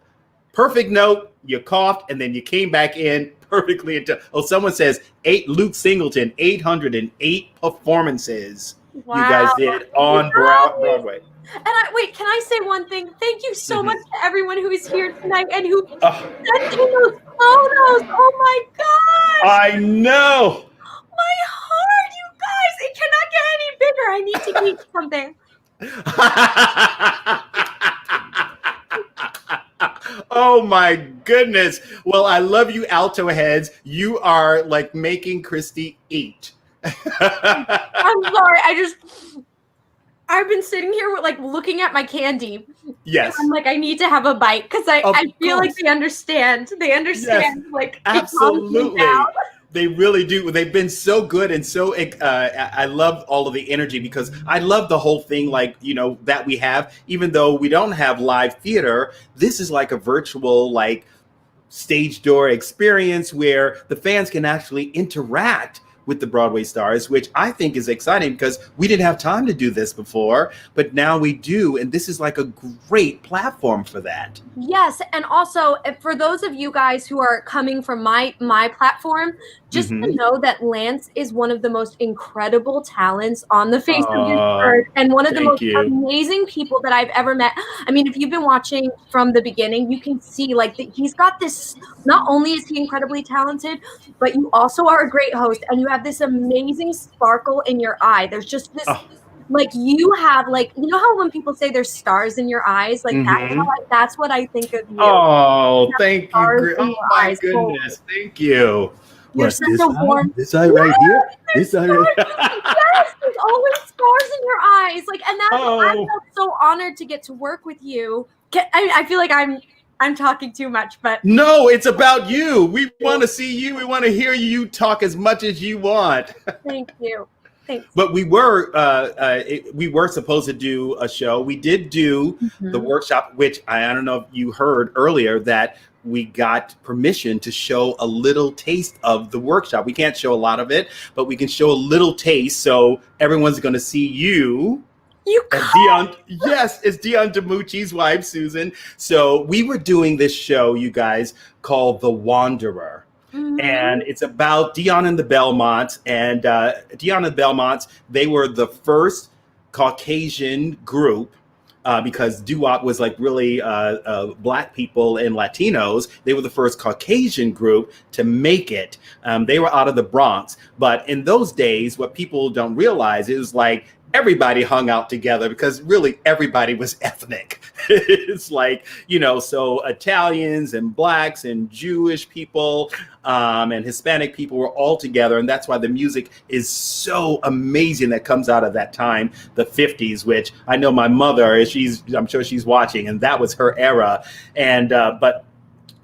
perfect note, you coughed, and then you came back in perfectly into someone says Luke Singleton 808 performances you guys did on Broadway. And wait, can I say one thing? Thank you so much to everyone who is here tonight and who sent in those photos. Oh my gosh! I know. My heart, you guys! It cannot get any bigger. I need to eat something. Oh my goodness. Well, I love you, alto heads. You are like making Christy eat. I'm sorry. I've been sitting here like looking at my candy. Yes. I'm like, I need to have a bite because I feel like they understand. They understand. Yes, like absolutely. They really do. They've been so good and so. I love all of the energy because I love the whole thing. Like, you know, that we have, even though we don't have live theater, this is like a virtual like stage door experience where the fans can actually interact with the Broadway stars, which I think is exciting because we didn't have time to do this before, but now we do. And this is like a great platform for that. Yes. And also for those of you guys who are coming from my platform, just to know that Lance is one of the most incredible talents on the face of this earth and one of the most amazing people that I've ever met. I mean, if you've been watching from the beginning, you can see like he's got this, not only is he incredibly talented, but you also are a great host and you have this amazing sparkle in your eye. There's just this, like you have like, you know how when people say there's stars in your eyes, like that's what I think of you. Oh, thank you. Oh my goodness. Thank you. You're such a warm. This eye right here. This eye right here. Yes, there's always stars in your eyes. Like, and that's I felt so honored to get to work with you. I feel like I'm talking too much, but no, it's about you. We want to see you. We want to hear you talk as much as you want. Thank you. Thanks. But we were supposed to do a show. We did do the workshop, which I don't know if you heard earlier that we got permission to show a little taste of the workshop. We can't show a lot of it, but we can show a little taste. So everyone's going to see you. Yes, it's Dion DiMucci's wife, Susan. So we were doing this show, you guys, called The Wanderer. And it's about Dion and the Belmonts. And Dion and the Belmonts, they were the first Caucasian group because doo-wop was like really Black people and Latinos. They were the first Caucasian group to make it. They were out of the Bronx. But in those days, what people don't realize is like everybody hung out together because really everybody was ethnic. It's like, so Italians and Blacks and Jewish people and Hispanic people were all together. And that's why the music is so amazing that comes out of that time, the 50s, which I know my mother, I'm sure she's watching, and that was her era. And but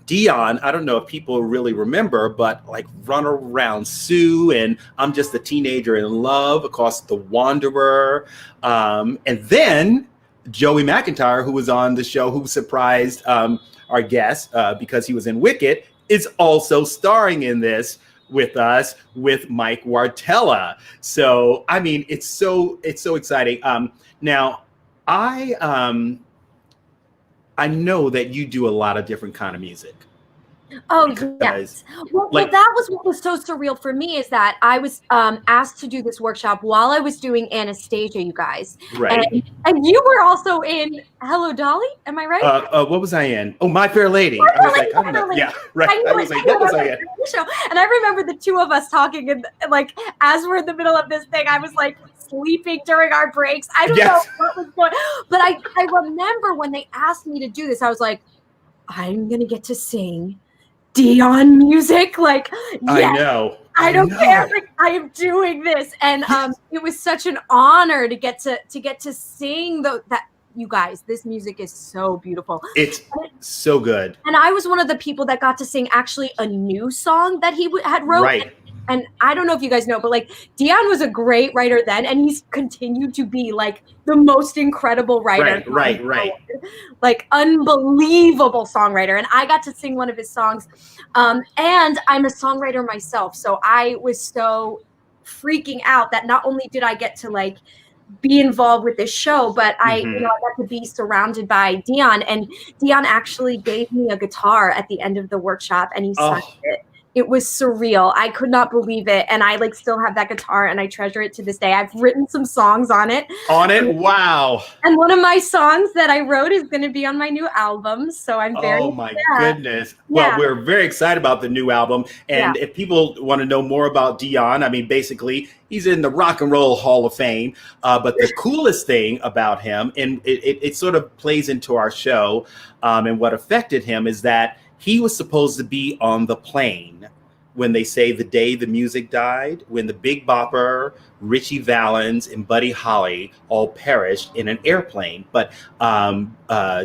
Dion, I don't know if people really remember, but like Run Around Sue and I'm Just a Teenager in Love, of course, The Wanderer. And then Joey McIntyre, who was on the show, who surprised our guest because he was in Wicked, is also starring in this with us with Mike Wartella. So, I mean, it's so exciting. Now, I know that you do a lot of different kind of music. Oh, yes. Well, that was what was so surreal for me, is that I was asked to do this workshop while I was doing Anastasia, you guys. Right. And you were also in Hello, Dolly. Am I right? What was I in? Oh, My Fair Lady. I was like, I don't know. Yeah, right. I was like, what was I in? And I remember the two of us talking, and like, as we're in the middle of this thing, I was like sleeping during our breaks. I don't know what was going on. But I remember when they asked me to do this, I was like, I'm going to get to sing Dion music. Like, yes, I know. I don't care. Like, I am doing this. And it was such an honor to get to sing that. You guys, this music is so beautiful. It's so good. And I was one of the people that got to sing actually a new song that he had wrote. Right. And I don't know if you guys know, but like Dion was a great writer then, and he's continued to be like the most incredible writer. Right. Like unbelievable songwriter. And I got to sing one of his songs. And I'm a songwriter myself. So I was so freaking out that not only did I get to like be involved with this show, but I got to be surrounded by Dion, and Dion actually gave me a guitar at the end of the workshop, and he signed it. It was surreal. I could not believe it. And I like still have that guitar, and I treasure it to this day. I've written some songs on it. Wow. And one of my songs that I wrote is going to be on my new album. So I'm very goodness. Well, we're very excited about the new album. And if people want to know more about Dion, I mean, basically, he's in the Rock and Roll Hall of Fame. But the coolest thing about him, and it sort of plays into our show, and what affected him is that he was supposed to be on the plane when they say the day the music died, when the Big Bopper, Richie Valens, and Buddy Holly all perished in an airplane. But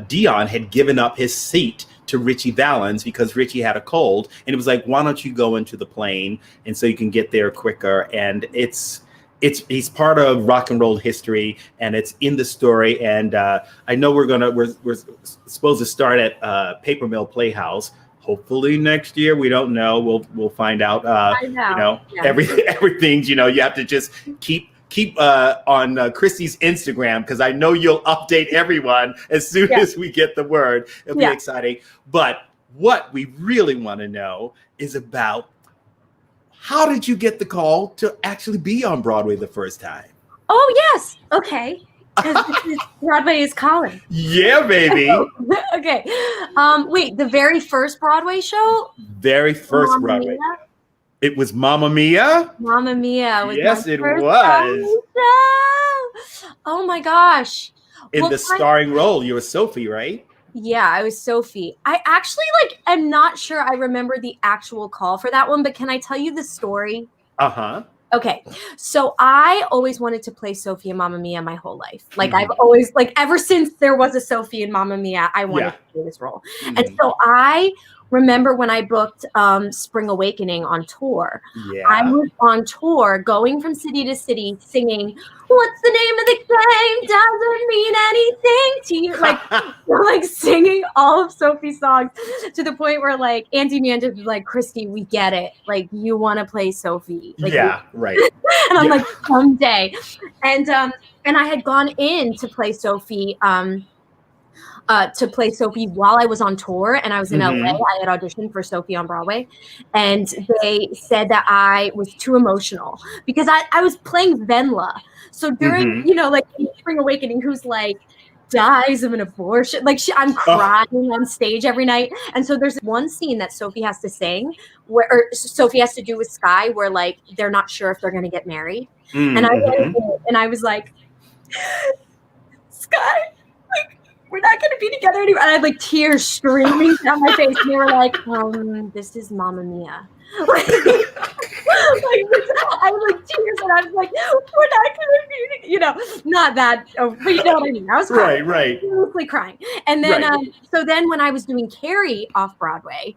Dion had given up his seat to Richie Valens because Richie had a cold. And it was like, why don't you go into the plane? And so you can get there quicker. And he's part of rock and roll history, and it's in the story. And I know we're supposed to start at Paper Mill Playhouse. Hopefully next year. We don't know. We'll find out. Everything's. You have to just keep on Christy's Instagram, because I know you'll update everyone as soon as we get the word. It'll be exciting. But what we really want to know is about, how did you get the call to actually be on Broadway the first time? Oh, yes. Okay. Because Broadway is calling. Yeah, baby. Okay. Wait, the very first Broadway show? Very first Mamma Broadway. Mia? It was Mamma Mia? Mamma Mia. Yes, it was. Oh, my gosh. In the starring role, you were Sophie, right? Yeah, I was Sophie. I actually am not sure I remember the actual call for that one, but can I tell you the story? Uh-huh. Okay. So I always wanted to play Sophie in Mamma Mia my whole life. Like I've always, ever since there was a Sophie in Mamma Mia, I wanted to play this role. And so I remember when I booked Spring Awakening on tour. Yeah. I was on tour going from city to city singing, "What's the name of the game? Doesn't mean anything to you." Like singing all of Sophie's songs, to the point where Auntie Manda was like, "Christy, we get it. Like, you want to play Sophie." Right. And I'm like, someday. And I had gone in to play Sophie while I was on tour, and I was in LA. I had auditioned for Sophie on Broadway, and they said that I was too emotional because I was playing Venla. So during, Spring Awakening, who's dies of an abortion, I'm crying on stage every night. And so there's one scene that Sophie has to sing, or Sophie has to do with Sky, where they're not sure if they're going to get married. And I went in and I was like, Sky, like, we're not going to be together anymore. And I had like tears streaming down my face. And they were like, this is Mamma Mia. Like, I was like tears, and I was like, we're not going to be, not that, but you know what I mean. I was crying. Right. Mostly crying. And then, so then when I was doing Carrie off Broadway,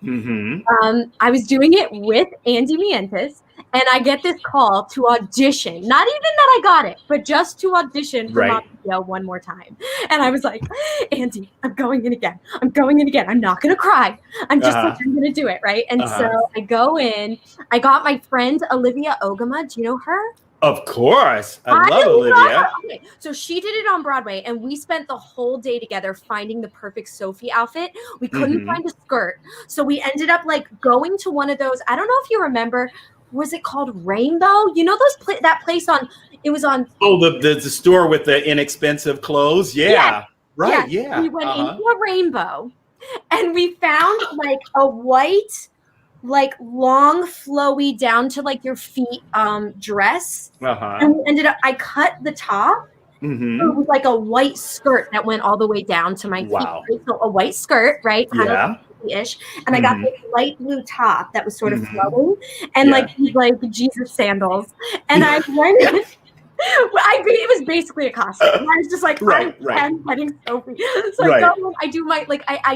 I was doing it with Andy Mientis, and I get this call to audition. Not even that I got it, but just to audition for Mamma Mia one more time. And I was like, Andy, I'm going in again. I'm not going to cry. I'm just like, I'm going to do it, right? And so I go in. I got my friend Olivia Ogama. Do you know her? Of course. I love Olivia. Okay. So she did it on Broadway, and we spent the whole day together finding the perfect Sophie outfit. We couldn't find a skirt. So we ended up like going to one of those. I don't know if you remember. Was it called Rainbow? You know that place on. It was on. Oh, the store with the inexpensive clothes. Yeah. Right. Yeah. We went into a Rainbow, and we found like a white, like long, flowy down to like your feet dress. And we ended up. I cut the top. So it was like a white skirt that went all the way down to my feet. Right? So a white skirt, right? Ish, and I got this light blue top that was sort of flowing, and like Jesus sandals, and I went. It was basically a costume. I was just like, I'm getting Sophie. So I go, I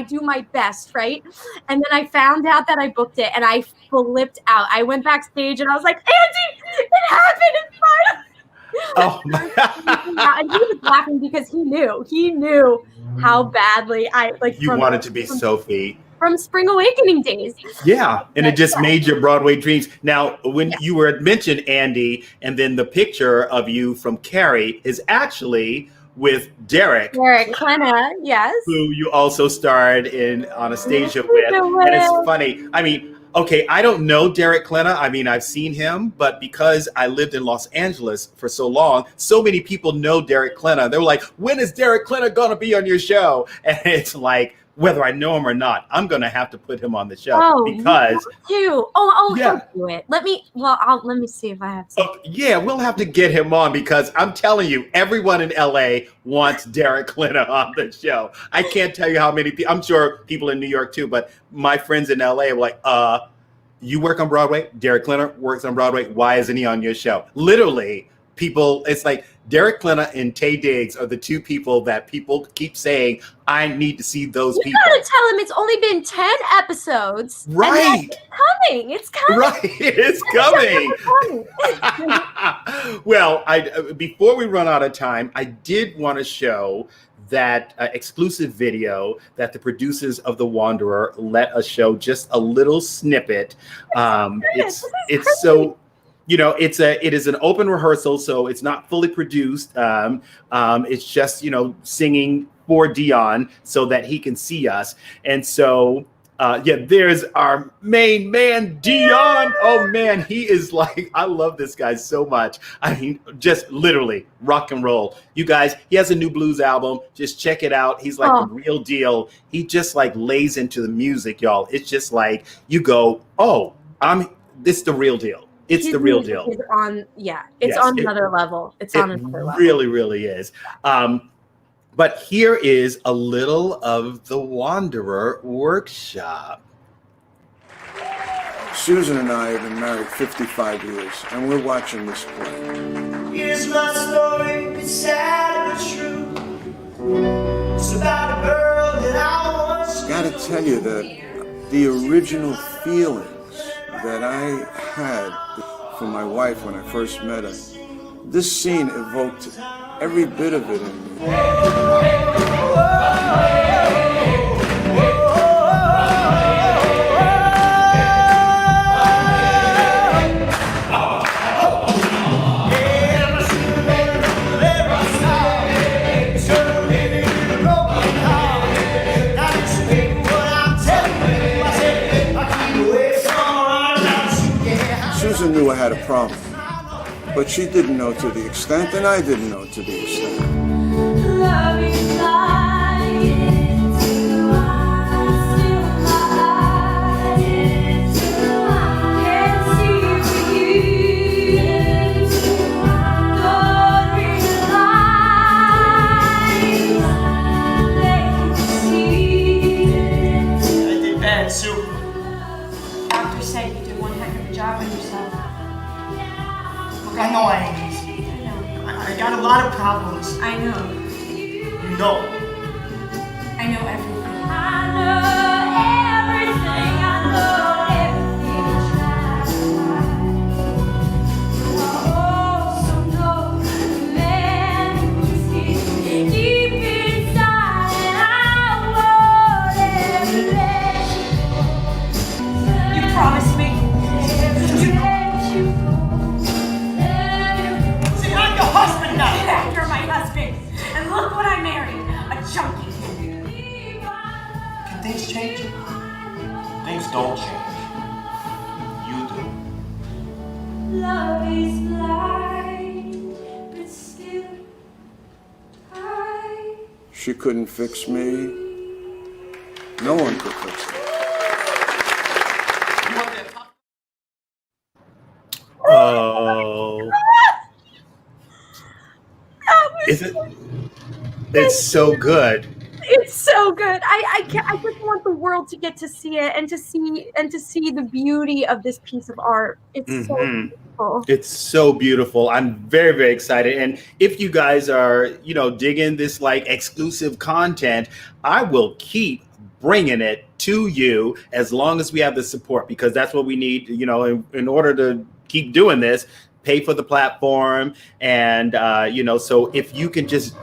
do my best, right? And then I found out that I booked it, and I flipped out. I went backstage, and I was like, Andy, it happened! It's fine. Oh my God. And he was laughing because he knew how badly you wanted to be Sophie from Spring Awakening days. Yeah, and it just made your Broadway dreams. Now, when you were mentioned Andy, and then the picture of you from Carrie is actually with Derek Klena, yes, who you also starred in Anastasia with. And it's funny. I mean, okay, I don't know Derek Klena. I mean, I've seen him, but because I lived in Los Angeles for so long, so many people know Derek Klena. They were like, when is Derek Klena going to be on your show? And it's like, whether I know him or not, I'm going to have to put him on the show because he'll do it. Let me see if I have some. We'll have to get him on because I'm telling you, everyone in LA wants Derek Klena on the show. I can't tell you how many people, I'm sure people in New York too, but my friends in LA are like, you work on Broadway? Derek Klena works on Broadway. Why isn't he on your show? Literally, people, it's like Derek Klena and Tay Diggs are the two people that people keep saying, I need to see those people. You gotta tell him it's only been 10 episodes. Right. It's coming. Right. It's coming. Well, before we run out of time, I did want to show that exclusive video that the producers of The Wanderer let us show, just a little snippet. It's so... it is an open rehearsal, so it's not fully produced. It's just, singing for Dion so that he can see us. And so, there's our main man, Dion. Oh man, he is like, I love this guy so much. I mean, just literally rock and roll. You guys, he has a new blues album. Just check it out. He's like the real deal. He just lays into the music, y'all. It's just like, you go, this is the real deal. It's the real deal. It's on another level. It's on another level. Really, really is. But here is a little of the Wanderer workshop. Susan and I have been married 55 years, and we're watching this play. Here's my story, it's sad but true. It's about a girl that I once knew. Gotta tell you that the original feelings that I had for my wife when I first met her, this scene evoked every bit of it in me. Susan knew I had a problem, but she didn't know to the extent, and I didn't know to the extent. ahead, Sue. Doctor said you did one heck of a job on yourself. I know I ain't easy. I know. I got a lot of problems. I know. You know. I know everything. I know everything. I know everything. Oh, so no man can see deep inside, and I won't ever let You promised me. See, I'm your husband now. You're my husband. And look what I married. A junkie. Can things change? Things don't change. You do. Love is blind, but still I. She couldn't fix me. No one could fix me. Oh, is it? It's so good. It's so good. I just want the world to get to see it and to see the beauty of this piece of art. It's so beautiful. It's so beautiful. I'm very, very excited. And if you guys are, digging this like exclusive content, I will keep bringing it to you as long as we have the support, because that's what we need, in order to keep doing this, pay for the platform. And, so if you can just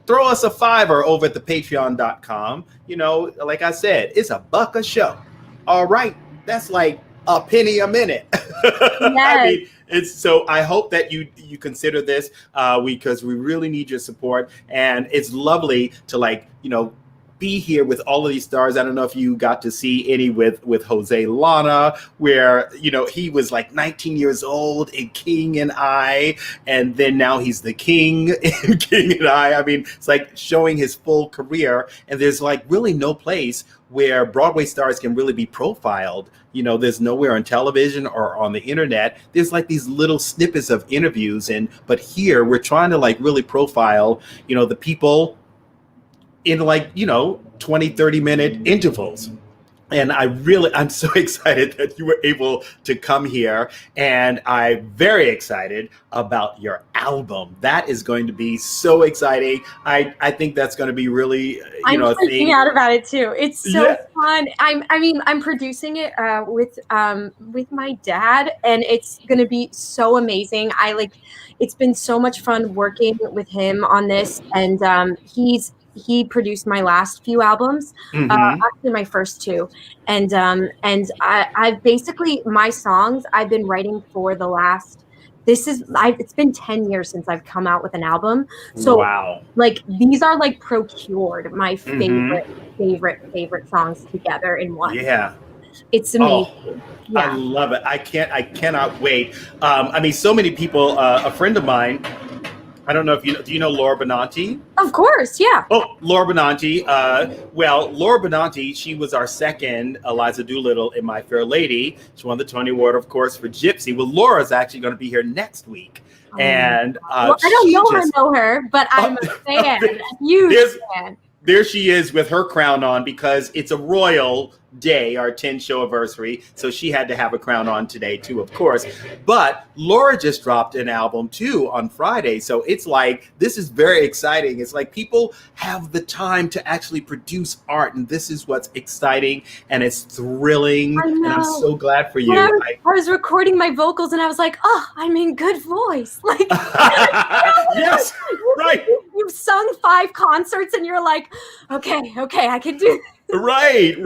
throw us a $5 over at the patreon.com. Like I said, it's $1 a show. All right. That's like a penny a minute. Yes. I mean, it's so I hope that you consider this because we really need your support. And it's lovely to be here with all of these stars. I don't know if you got to see any with Jose Llana, where, he was like 19 years old in King and I, and then now he's the king in King and I. I mean, it's like showing his full career, and there's like really no place where Broadway stars can really be profiled. There's nowhere on television or on the internet. There's like these little snippets of interviews, but here we're trying to like really profile, the people in 20, 30-minute intervals. And I'm so excited that you were able to come here. And I'm very excited about your album. That is going to be so exciting. I think that's going to be really, I'm freaking out about it too. It's so fun. I'm producing it with my dad, and it's going to be so amazing. It's been so much fun working with him on this, and he produced my last few albums, actually my first two. And I've basically, my songs I've been writing for the last, it's been 10 years since I've come out with an album. So wow. These are procured my favorite songs together in one. Yeah. It's amazing. Oh, yeah. I love it. I cannot wait. So many people, a friend of mine, I don't know if do you know Laura Benanti? Of course, yeah. Oh, Laura Benanti. Laura Benanti, she was our second Eliza Doolittle in My Fair Lady. She won the Tony Award, of course, for Gypsy. Well, Laura's actually going to be here next week. And I don't know her, but I'm a fan, a huge fan. There she is with her crown on, because it's a royal day, our 10 show anniversary. So she had to have a crown on today too, of course. But Laura just dropped an album too on Friday. So it's like, this is very exciting. It's like people have the time to actually produce art. And this is what's exciting, and it's thrilling. And I'm so glad for you. I was recording my vocals and I was like, oh, I'm in good voice. Yes, right. You've sung 5 concerts and you're like, okay, I can do this. Right.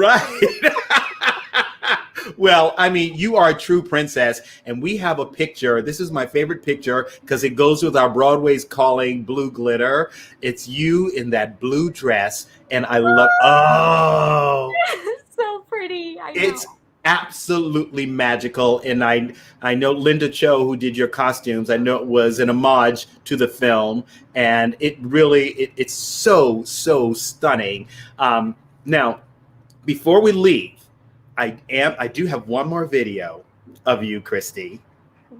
Well, you are a true princess, and we have a picture. This is my favorite picture because it goes with our Broadway's Calling blue glitter. It's you in that blue dress, and I love. So pretty. I know. It's absolutely magical, and I know Linda Cho, who did your costumes. I know it was an homage to the film, and it really it's so stunning. Now, before we leave, I do have one more video of you, Christy.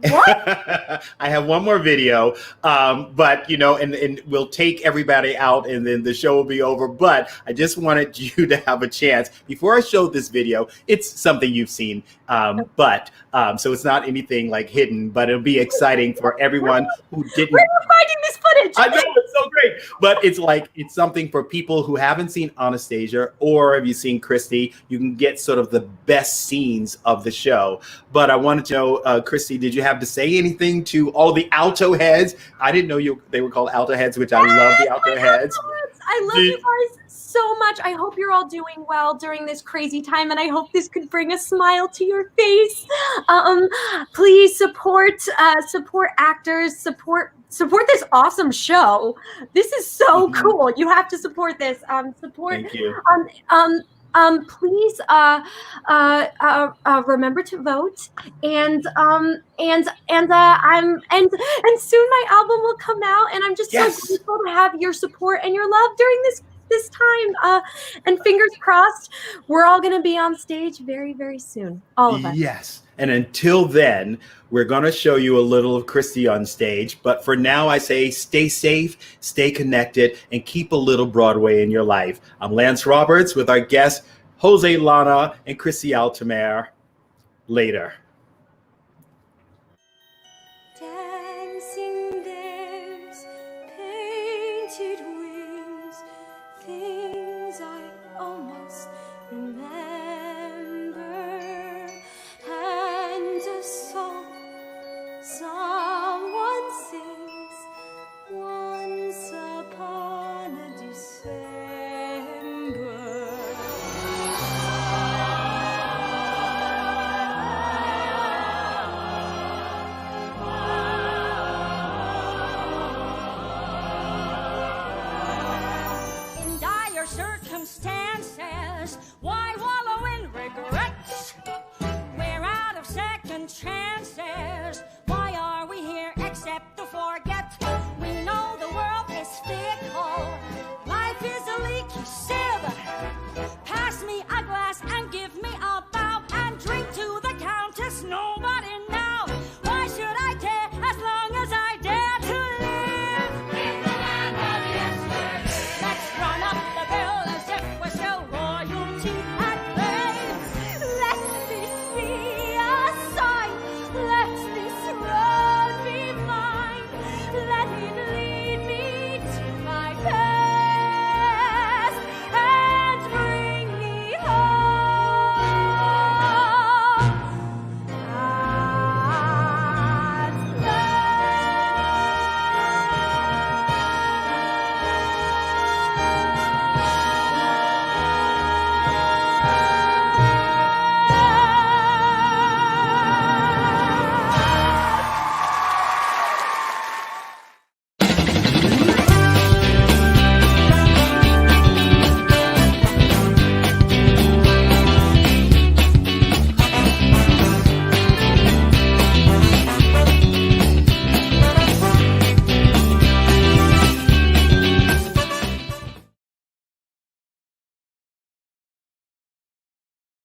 What? I have one more video, but and we'll take everybody out, and then the show will be over. But I just wanted you to have a chance before I show this video. It's something you've seen, but so it's not anything like hidden, but it'll be exciting for everyone who didn't. Where are you finding this footage? I know, it's so great, but it's something for people who haven't seen Anastasia, or have you seen Christy? You can get sort of the best scenes of the show. But I wanted to know, Christy, did you have to say anything to all the alto heads? I didn't know they were called alto heads, which I love the alto heads. I love you guys so much. I hope you're all doing well during this crazy time, and I hope this could bring a smile to your face. Please support actors, support this awesome show. This is so cool. You have to support this. Thank you. Please remember to vote, and soon my album will come out, and I'm just so grateful to have your support and your love during this time. And fingers crossed, we're all going to be on stage very, very soon. All of us. Yes. And until then, we're going to show you a little of Christy on stage. But for now, I say stay safe, stay connected, and keep a little Broadway in your life. I'm Lance Roberts with our guests, Jose Llana and Christy Altomare. Later. Dancing dares, painted wings, things I almost remember, and a song someone sings once upon a December. In dire circumstances, why wallow in regrets? We're out of second chances. Why are we here except to forget? We know the world is fickle. Life is a leaky sieve. Pass me a glass and give me